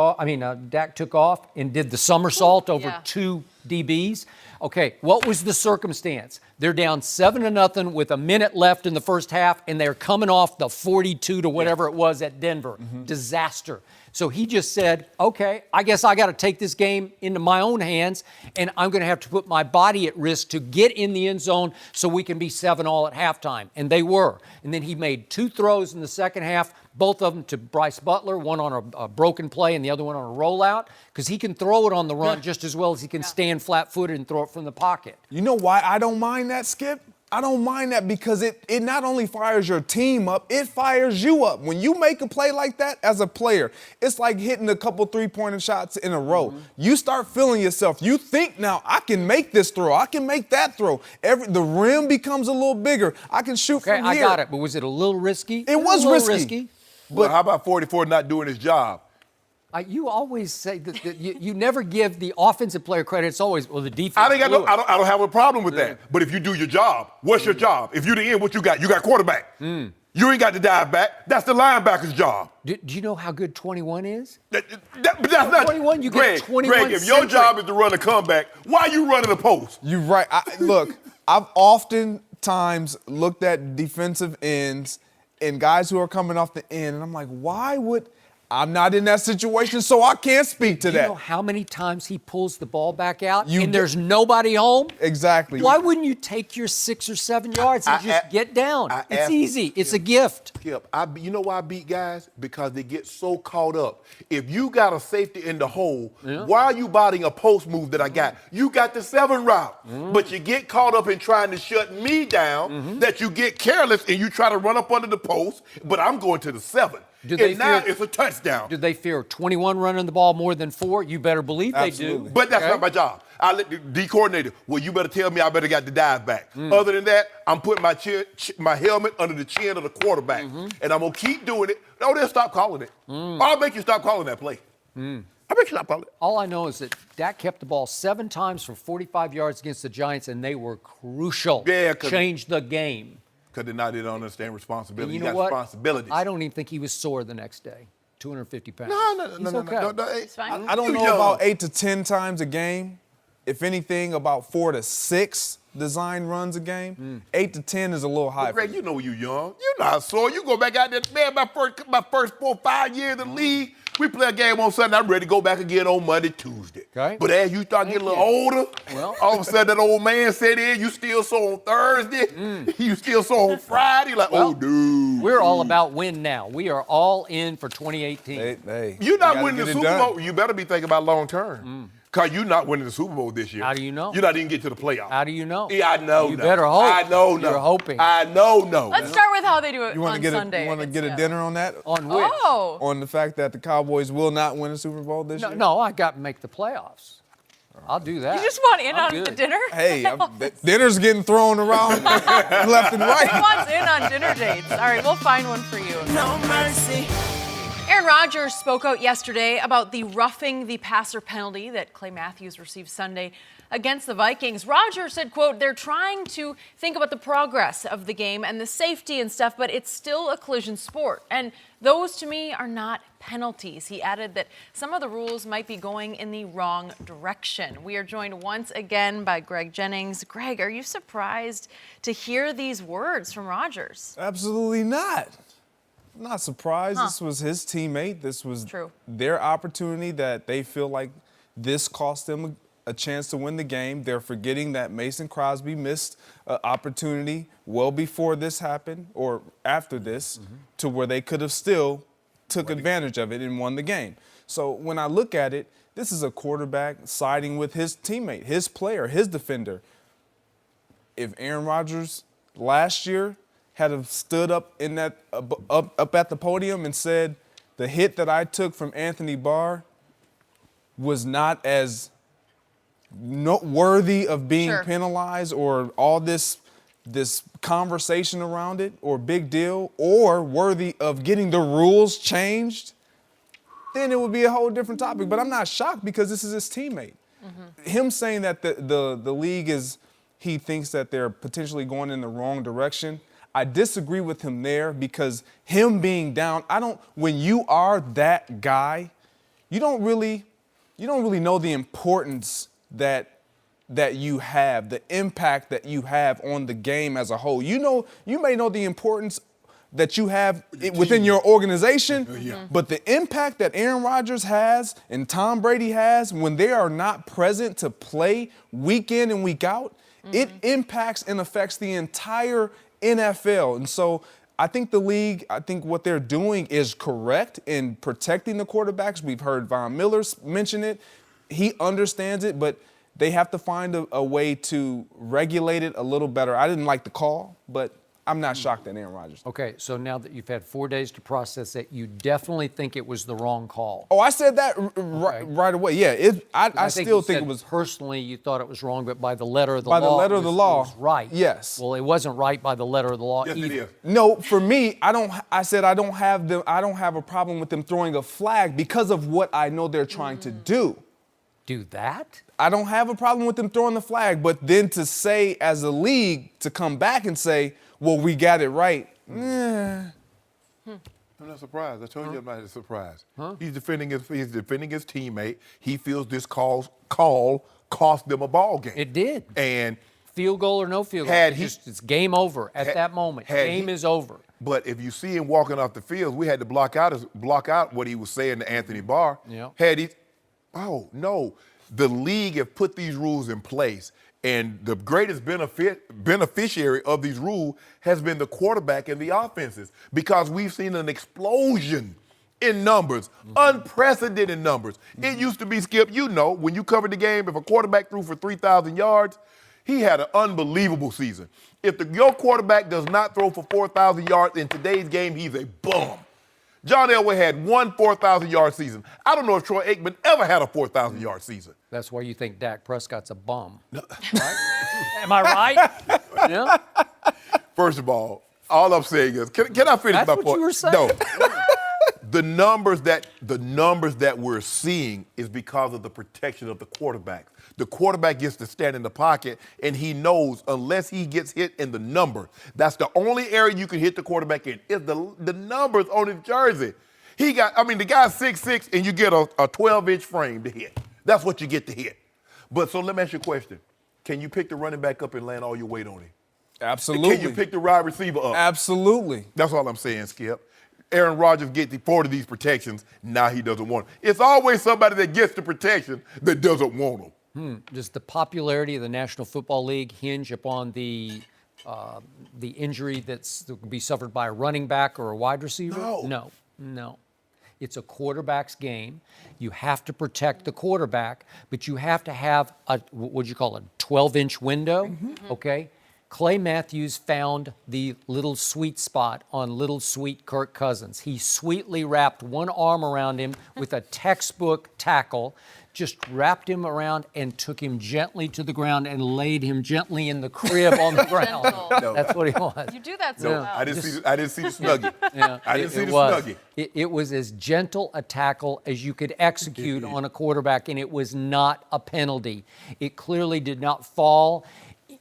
off and did the somersault over 2 DBs. Okay, what was the circumstance? They're down 7-0 with a minute left in the first half, and they're coming off the 42 to whatever it was at Denver. Disaster. So he just said, okay, I guess I got to take this game into my own hands, and I'm going to have to put my body at risk to get in the end zone so we can be 7-all at halftime. And they were. And then he made 2 throws in the second half, both of them to Bryce Butler, one on a broken play and the other one on a rollout, because he can throw it on the run just as well as he can stand flat-footed and throw it from the pocket. You know why I don't mind that, Skip? I don't mind that because it not only fires your team up, it fires you up. When you make a play like that as a player, it's like hitting a couple three-pointer shots in a row. You start feeling yourself. You think now, I can make this throw. I can make that throw. The rim becomes a little bigger. I can shoot from here. I got it, but was it a little risky? It was risky. But how about 44 not doing his job? You always say that you never give the offensive player credit. It's always, well, the defense. I don't have a problem with that. But if you do your job, what's your job? If you're the end, what you got? You got quarterback. You ain't got to dive back. That's the linebacker's job. Do you know how good 21 is? But that's not 21. You Greg, get 21. Greg, if your job is to run a comeback, why are you running the post? You're right. Look, I've oftentimes looked at defensive ends and guys who are coming off the end, and I'm like, why would I'm not in that situation, so I can't speak to that. You know how many times he pulls the ball back out and there's nobody home? Exactly. Why wouldn't you take your 6 or 7 yards and just get down? It's easy. It's a gift. Skip, you know why I beat guys? Because they get so caught up. If you got a safety in the hole, why are you bodying a post move that I got? You got the 7 route, but you get caught up in trying to shut me down, that you get careless and you try to run up under the post, but I'm going to the 7. It's a touchdown. Do they fear 21 running the ball more than 4? You better believe Absolutely. they do. But that's not my job. I let the D coordinator, well, you better tell me I better got the dive back. Other than that, I'm putting my helmet under the chin of the quarterback. And I'm going to keep doing it. No, they'll stop calling it. I'll make you stop calling that play. I'll make you stop calling it. All I know is that Dak kept the ball 7 times for 45 yards against the Giants, and they were crucial. Changed the game. Because they don't understand responsibility. You know got what? responsibilities. I don't even think he was sore the next day. 250 pounds. No. It's fine. I don't know about 8 to 10 times a game. If anything, about 4 to 6 design runs a game. 8 to 10 is a little high. Greg, you know you young. You're not sore. You go back out there, man, my first 4 or 5 years in the league, we play a game on Sunday. I'm ready to go back again on Monday, Tuesday. Okay. But as you start getting a little older, all of a sudden that old man said in, you still sore on Thursday, you still sore on Friday. Like, oh, dude. We're all about win now. We are all in for 2018. You're not winning the Super Bowl. You better be thinking about long term. Because you're not winning the Super Bowl this year. How do you know? You're not even get to the playoffs. How do you know? Yeah, I know. You better hope. I know. You're hoping. I know. Let's start with how they do it on Sunday. You want to get a dinner on that? On which? Oh. On the fact that the Cowboys will not win a Super Bowl this year? No, I got to make the playoffs. I'll do that. You just want in I'm on good. the dinner? Hey, dinner's getting thrown around left and right. Who wants in on dinner dates? All right, we'll find one for you. No mercy. Aaron Rodgers spoke out yesterday about the roughing the passer penalty that Clay Matthews received Sunday against the Vikings. Rodgers said, quote, they're trying to think about the progress of the game and the safety and stuff, but it's still a collision sport. And those, to me, are not penalties. He added that some of the rules might be going in the wrong direction. We are joined once again by Greg Jennings. Greg, are you surprised to hear these words from Rodgers? Absolutely not. I'm not surprised. This was his teammate. This was their opportunity that they feel like this cost them a chance to win the game. They're forgetting that Mason Crosby missed an opportunity well before this happened or after this to where they could have still took advantage of it and won the game. So when I look at it, this is a quarterback siding with his teammate, his player, his defender. If Aaron Rodgers last year had have stood up in that up at the podium and said the hit that I took from Anthony Barr was not as worthy of being penalized or all this this conversation around it or big deal or worthy of getting the rules changed, then it would be a whole different topic. But I'm not shocked because this is his teammate. Him saying that the league he thinks that they're potentially going in the wrong direction, I disagree with him there because him being down, when you are that guy, you don't really know the importance that you have, the impact that you have on the game as a whole. You may know the importance that you have within your organization, but the impact that Aaron Rodgers has and Tom Brady has when they are not present to play week in and week out, it impacts and affects the entire NFL. And so I think the league, what they're doing is correct in protecting the quarterbacks. We've heard Von Miller mention it. He understands it, but they have to find a way to regulate it a little better. I didn't like the call, but I'm not shocked at Aaron Rodgers. Okay, so now that you've had 4 days to process it, you definitely think it was the wrong call. Oh, I said that right away. Yeah, I still think it was. Personally, you thought it was wrong, but by the letter of the by law. the letter of the law, it was right. Yes. Well, it wasn't right by the letter of the law Yes, either. it is. No, for me, I don't have a problem with them throwing a flag because of what I know they're trying to do. Do that? I don't have a problem with them throwing the flag, but then to say as a league to come back and say, well, we got it right. I'm not surprised. I told you I'm not surprised. He's defending his teammate. He feels this call cost them a ball game. It did. And field goal or no field goal, it's game over at that moment. Game is over. But if you see him walking off the field, we had to block out what he was saying to Anthony Barr. Yeah. Oh no, the league have put these rules in place. And the greatest beneficiary of these rules has been the quarterback and the offenses because we've seen an explosion in numbers, unprecedented numbers. It used to be, Skip, when you covered the game, if a quarterback threw for 3,000 yards, he had an unbelievable season. If your quarterback does not throw for 4,000 yards in today's game, he's a bum. John Elway had one 4,000-yard season. I don't know if Troy Aikman ever had a 4,000-yard season. That's why you think Dak Prescott's a bum. Right? Am I right? Yeah. First of all I'm saying is, can I finish That's my what point? you were saying. No. The numbers that we're seeing is because of the protection of the quarterback. The quarterback gets to stand in the pocket, and he knows unless he gets hit in the number, that's the only area you can hit the quarterback in, is the numbers on his jersey. The guy's 6'6", and you get a 12-inch frame to hit. That's what you get to hit. But so let me ask you a question. Can you pick the running back up and land all your weight on him? Absolutely. Can you pick the wide receiver up? Absolutely. That's all I'm saying, Skip. Aaron Rodgers gets afforded these protections. Now he doesn't want them. It's always somebody that gets the protection that doesn't want them. Does the popularity of the National Football League hinge upon the injury that can be suffered by a running back or a wide receiver? No. It's a quarterback's game. You have to protect the quarterback, but you have to have a 12-inch window, okay? Clay Matthews found the little sweet spot on little sweet Kirk Cousins. He sweetly wrapped one arm around him with a textbook tackle, just wrapped him around and took him gently to the ground and laid him gently in the crib on the ground. No. That's what he was. You do that so well. I didn't see the snuggie. Yeah, I didn't see the was. snuggie. It was as gentle a tackle as you could execute on a quarterback, and it was not a penalty. It clearly did not fall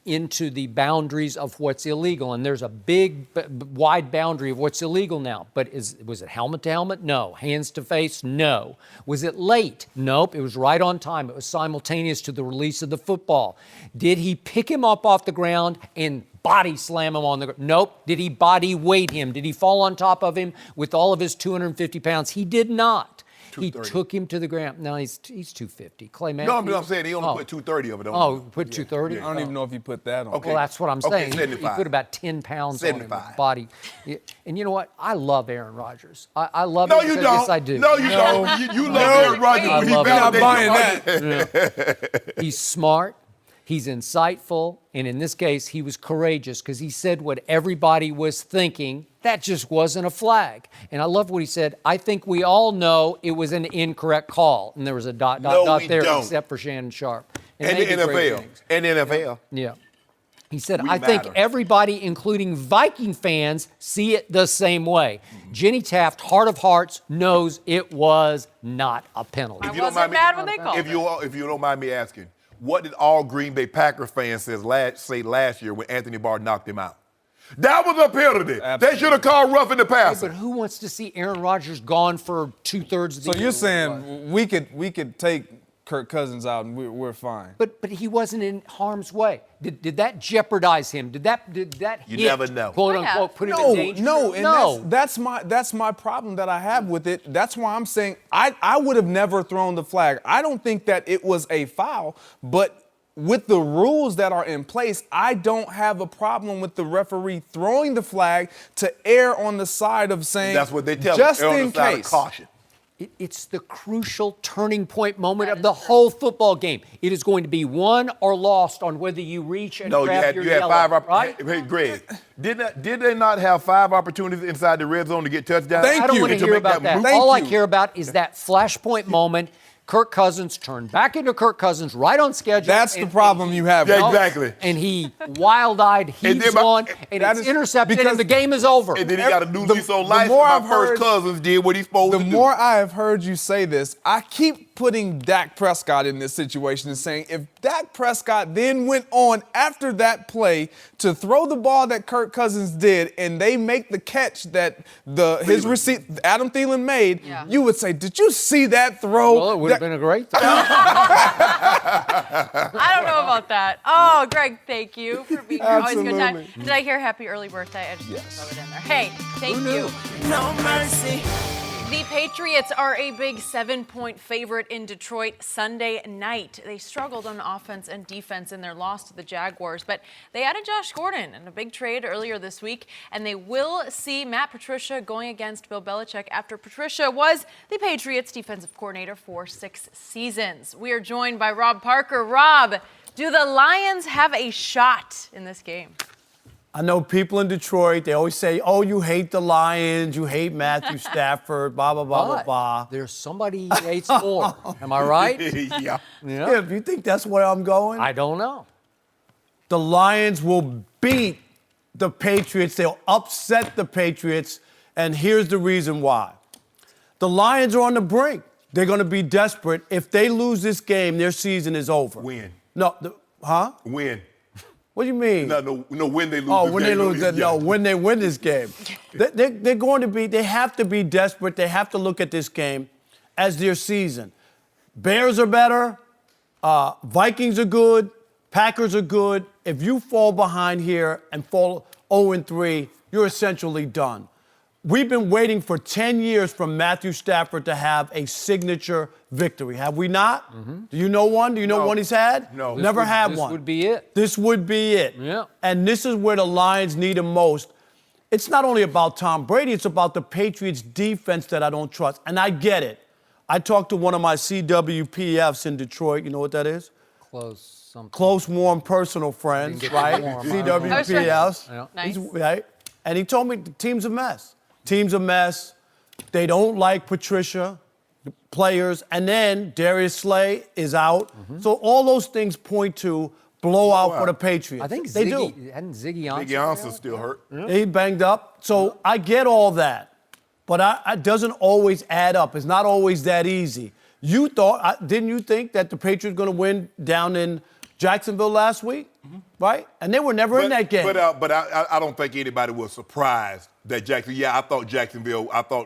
into the boundaries of what's illegal, and there's a big, wide boundary of what's illegal now. But was it helmet to helmet? No. Hands to face? No. Was it late? Nope. It was right on time. It was simultaneous to the release of the football. Did he pick him up off the ground and body slam him on the ground? Nope. Did he body weight him? Did he fall on top of him with all of his 250 pounds? He did not. He took him to the ground. No, he's 250. Clay Matthews. No, I'm saying he only put 230 of it on. Oh, put 230? I don't even know if he put that on. Okay. Well, that's what I'm saying. Okay, He 75. put about 10 pounds 75. on his body. And you know what? I love Aaron Rodgers. I love No, him. you because- don't. Yes, I do. No, you don't. You love Aaron Rodgers. I when he love him. I'm not validates buying your that. He's smart. He's insightful. And in this case, he was courageous because he said what everybody was thinking. That just wasn't a flag. And I love what he said. I think we all know it was an incorrect call. And there was a dot No, we there don't. except for Shannon Sharpe. And the maybe Greg NFL. Jennings. And the NFL. Yeah. He said, We I think matter. everybody, including Viking fans, see it the same way. Jenny Taft, heart of hearts, knows it was not a penalty. I wasn't mad when they called it. If you don't mind me asking, what did all Green Bay Packers fans say last year when Anthony Barr knocked him out? That was a penalty. Absolutely. They should have called roughing the passer. But who wants to see Aaron Rodgers gone for 2/3 of the So year? you're saying we could take Kirk Cousins out and we're fine. But he wasn't in harm's way. Did that jeopardize him? Did that You hit, never know. quote Might have. unquote, put him in danger? And that's my problem that I have with it. That's why I'm saying I would have never thrown the flag. I don't think that it was a foul, but with the rules that are in place, I don't have a problem with the referee throwing the flag to err on the side of saying That's what they tell just them. Err on in the side of case. caution. It's the crucial turning point moment of the whole football game. It is going to be won or lost on whether you reach and No, grab you your had yellow, five right? Hey, Greg, did they not have 5 opportunities inside the red zone to get touchdowns? Thank I don't you. want to And hear make about that. move? Thank All I you. care about is that flashpoint moment. Kirk Cousins turned back into Kirk Cousins right on schedule. That's the problem you have. Yeah, exactly. And he wild-eyed heaves then one, and that it's is intercepted, because- and the game is over. And then he got a new The- lease on the life. more My I've first heard- cousins did what he's supposed The to do. more I have heard you say this, I keep putting Dak Prescott in this situation and saying if Dak Prescott then went on after that play to throw the ball that Kirk Cousins did and they make the catch that Adam Thielen made, Yeah. you would say, did you see that throw? Well, it would have been a great throw. I don't know about that. Oh, Greg, thank you for being here. Always a good time. Absolutely. Did I hear happy early birthday? I just throw it in there. Hey, thank Who knew? you. No mercy. The Patriots are a big 7-point favorite in Detroit Sunday night. They struggled on offense and defense in their loss to the Jaguars, but they added Josh Gordon in a big trade earlier this week, and they will see Matt Patricia going against Bill Belichick after Patricia was the Patriots defensive coordinator for 6 seasons. We are joined by Rob Parker. Rob, do the Lions have a shot in this game? I know people in Detroit, they always say, oh, you hate the Lions, you hate Matthew Stafford, blah, blah, blah, blah, But blah. there's somebody he hates more. Am I right? yeah. Yeah, if you think that's where I'm going, I don't know. the Lions will beat the Patriots. They'll upset the Patriots, and here's the reason why. The Lions are on the brink. They're going to be desperate. If they lose this game, their season is over. Win. No, Win. What do you mean? No, when they lose Oh, this when they game, lose, yeah. when they win this game. They're going to be, they have to be desperate. They have to look at this game as their season. Bears are better. Vikings are good. Packers are good. If you fall behind here and fall 0-3, you're essentially done. We've been waiting for 10 years for Matthew Stafford to have a signature victory. Have we not? Do you know one? Do you know No. one he's had? No. Never had This one. would be it. This would be it. Yeah. And this is where the Lions need him most. It's not only about Tom Brady, it's about the Patriots defense that I don't trust. And I get it. I talked to one of my CWPFs in Detroit. You know what that is? Close something. Close, warm, personal friends, Didn't get right? warm. CWPFs. Yeah. Nice. Right? And he told me the team's a mess. Team's a mess. They don't like Patricia, the players. And then Darius Slay is out. So all those things point to blowout for the Patriots. I think they Ziggy, do. hadn't Ziggy Ansah? Big Answer's still hurt. He banged up. So I get all that. But it doesn't always add up. It's not always that easy. You thought, didn't you think that the Patriots were going to win down in Jacksonville last week? Right? And they were never in that game. But I don't think anybody was surprised that Jacksonville. Yeah, I thought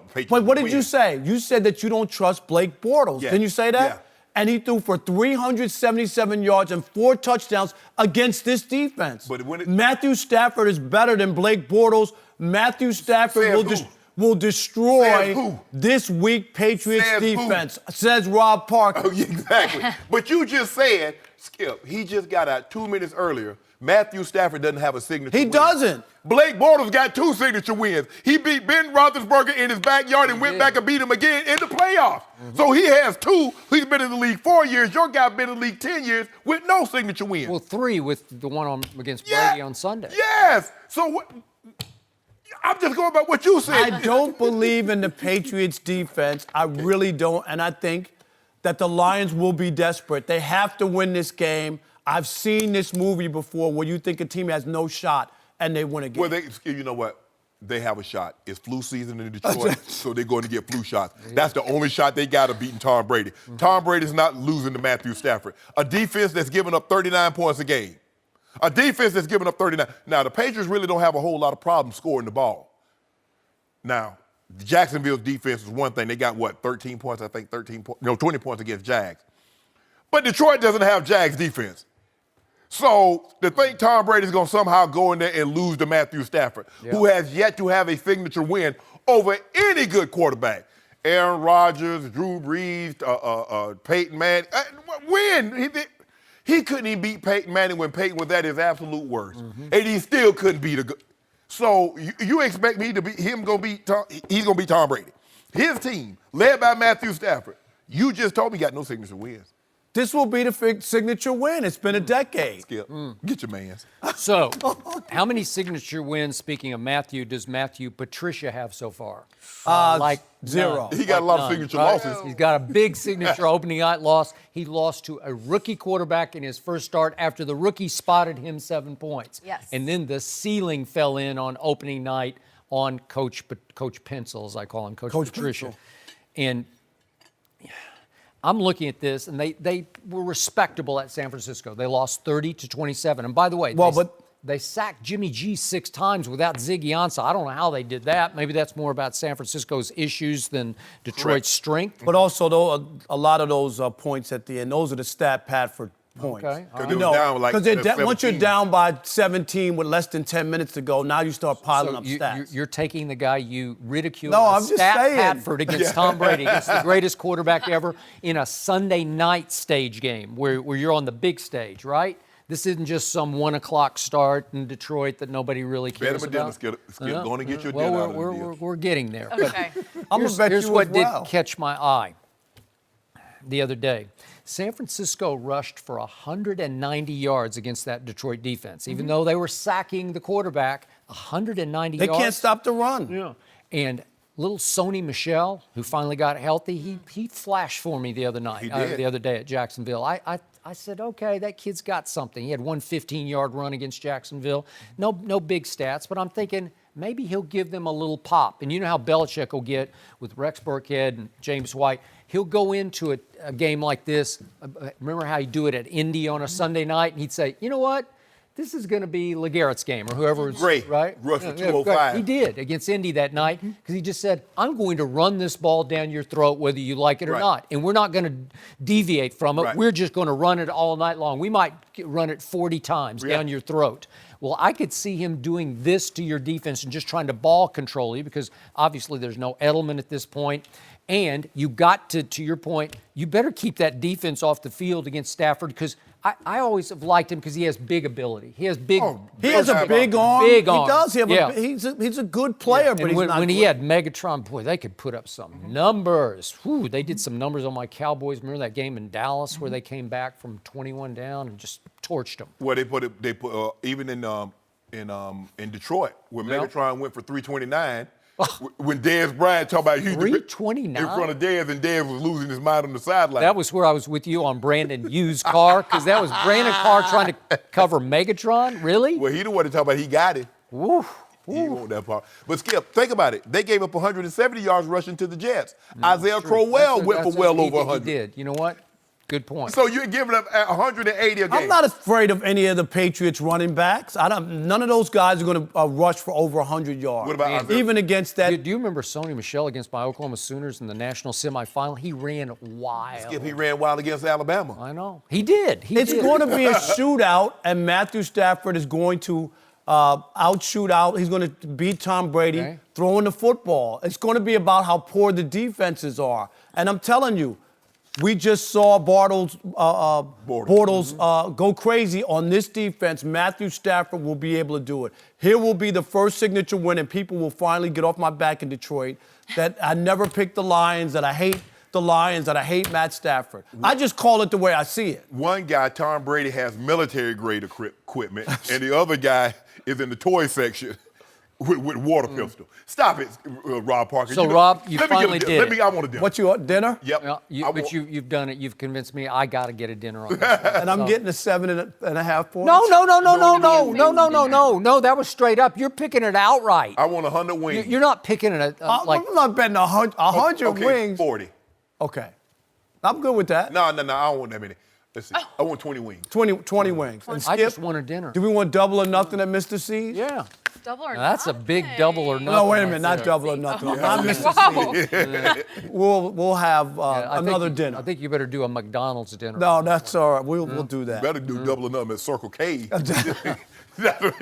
Patriots. But what did would you win. say? You said that you don't trust Blake Bortles. Yeah. Didn't you say that? Yeah. And he threw for 377 yards and 4 touchdowns against this defense. But when Matthew Stafford is better than Blake Bortles. Matthew Stafford Says who? will destroy Says who? this weak Patriots Says who? defense, says Rob Parker. Oh, yeah, exactly. But you just said, Skip, he just got out 2 minutes earlier. Matthew Stafford doesn't have a signature He win. doesn't. Blake Bortles got 2 signature wins. He beat Ben Roethlisberger in his backyard and went back and beat him again in the playoffs. So he has 2. He's been in the league 4 years. Your guy been in the league 10 years with no signature wins. Well, 3 with the one against Yeah. Brady on Sunday. Yes. So what? I'm just going by what you said. I don't believe in the Patriots defense. I really don't. And I think that the Lions will be desperate. They have to win this game. I've seen this movie before where you think a team has no shot and they win a game. Well, you know what? They have a shot. It's flu season in Detroit, so they're going to get flu shots. That's the only shot they got of beating Tom Brady. Tom Brady's not losing to Matthew Stafford. A defense that's giving up 39 points a game. A defense that's giving up 39. Now, the Patriots really don't have a whole lot of problems scoring the ball. Now, Jacksonville's defense is one thing. They got, 13 points, I think, 20 points against Jags. But Detroit doesn't have Jags defense. So to think Tom Brady's going to somehow go in there and lose to Matthew Stafford, who has yet to have a signature win over any good quarterback. Aaron Rodgers, Drew Brees, Peyton Manning. Win. He couldn't even beat Peyton Manning when Peyton was at his absolute worst. And he still couldn't beat a good. So you expect me to beat him he's going to beat Tom Brady. His team, led by Matthew Stafford, you just told me got no signature wins. This will be the signature win. It's been a decade. Skip, get your mans. So, how many signature wins, speaking of Matthew, does Matthew Patricia have so far? Zero. He got a lot of signature losses. He's got a big signature opening night loss. He lost to a rookie quarterback in his first start after the rookie spotted him 7 points. Yes. And then the ceiling fell in on opening night on Coach Pencil, as I call him, Coach Patricia. Pencil. And I'm looking at this, and they were respectable at San Francisco. They lost 30-27. And by the way, they sacked Jimmy G 6 times without Ziggy Ansah. I don't know how they did that. Maybe that's more about San Francisco's issues than Detroit's strength. But also, though, a lot of those points at the end, those are the stat pad for points. Okay. Because once you're down by 17 with less than 10 minutes to go, now you start piling up stats. You're taking the guy you ridiculed, I'm just saying. Patford against Tom Brady, against the greatest quarterback ever, in a Sunday night stage game where you're on the big stage, right? This isn't just some 1 o'clock start in Detroit that nobody really cares about. Skip, going to get your dinner out of the deal. We're getting there. Okay. I'm going to bet Here's you what as did well. catch my eye the other day. San Francisco rushed for 190 yards against that Detroit defense, even though they were sacking the quarterback. 190 yards. They can't stop the run. Yeah. And little Sony Michel, who finally got healthy, he flashed for me the other night, He did. the other day at Jacksonville. I said, okay, that kid's got something. He had one 15-yard run against Jacksonville. No big stats, but I'm thinking maybe he'll give them a little pop. And you know how Belichick will get with Rex Burkhead and James White. He'll go into a game like this. Remember how he'd do it at Indy on a Sunday night? And he'd say, you know what? This is going to be LeGarrett's game or whoever's, Great. right? Rush for 205. He did against Indy that night because he just said, I'm going to run this ball down your throat whether you like it or not. And we're not going to deviate from it. Right. We're just going to run it all night long. We might run it 40 times down your throat. Well, I could see him doing this to your defense and just trying to ball control you because obviously there's no Edelman at this point. And you got to your point, you better keep that defense off the field against Stafford because I always have liked him because he has big ability. He has big. He has a big arm. Big arm. He does. Yeah. He's a good player, but and he's when, not when good. he had Megatron, boy, they could put up some numbers. Whew, they did some numbers on my Cowboys. Remember that game in Dallas where they came back from 21 down and just torched them? Well, they put even in Detroit where Megatron went for 329. When Dez Bryant talked about 329 in front of Dez, and Dez was losing his mind on the sideline. That was where I was with you on Brandon Yu's car because that was Brandon Carr trying to cover Megatron. Really? Well, he the one to talk about. He got it. Woof. He didn't want that part. But Skip, think about it. They gave up 170 yards rushing to the Jets. Isaiah Crowell went for well over 100. He did. You know what? Good point. So you're giving up 180 a game. I'm not afraid of any of the Patriots running backs. None of those guys are going to rush for over 100 yards. What about Isaiah? Even against that? Do you remember Sony Michel against my Oklahoma Sooners in the national semifinal? He ran wild. Skip, he ran wild against Alabama. I know. He did. It's going to be a shootout, and Matthew Stafford is going to outshoot out. He's going to beat Tom Brady throwing the football. It's going to be about how poor the defenses are. And I'm telling you, we just saw Bortles go crazy on this defense. Matthew Stafford will be able to do it. Here will be the first signature win, and people will finally get off my back in Detroit that I never picked the Lions, that I hate the Lions, that I hate Matt Stafford. I just call it the way I see it. One guy, Tom Brady, has military-grade equipment, and the other guy is in the toy section. with water pistol. Stop it, Rob Parker. So, Rob, you finally did it. I want a dinner. What you want, dinner? Yep. Well, you've done it. You've convinced me. I got to get a dinner on this. And I'm getting a 7.5 points? No. That was straight up. You're picking it outright. I want 100 wings. You're not picking it like. I'm not betting 100 okay, wings. 40. Okay. I'm good with that. No, I don't want that many. Let's see. I want 20 wings. 20 wings. And I Skip, just want a dinner. do we want double or nothing at Mr. C's? Yeah. Double or Now, that's a big nothing. double or nothing. No, wait a minute, right not there. double or nothing. Not Mr. C's. Wow. We'll have I think another you- dinner. I think you better do a McDonald's dinner. No, that's all right. We'll do that. Better do double or nothing at Circle K.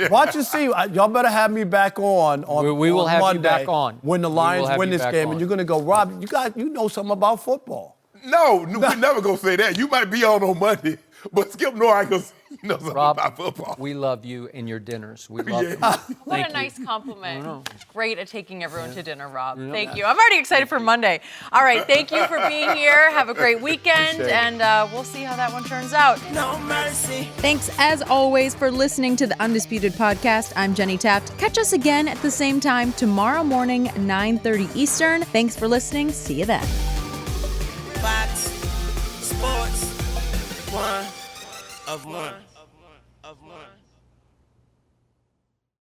Watch and see. Y'all better have me back on We will on have you Monday back on. when the We will Lions have win you this back game, on. and you're gonna go, Rob. You know something about football. No, we never gonna say that. You might be on Monday, but Skip Norris gonna know something Rob, about football. we love you and your dinners. We love you. What Thank a you. nice compliment. Great at taking everyone to dinner, Rob. Thank you. I'm already excited for Monday. All right, thank you for being here. Have a great weekend, and we'll see how that one turns out. No mercy. Thanks, as always, for listening to the Undisputed Podcast. I'm Jenny Taft. Catch us again at the same time tomorrow morning, 9:30 Eastern. Thanks for listening. See you then. Fox Sports 1 of 1.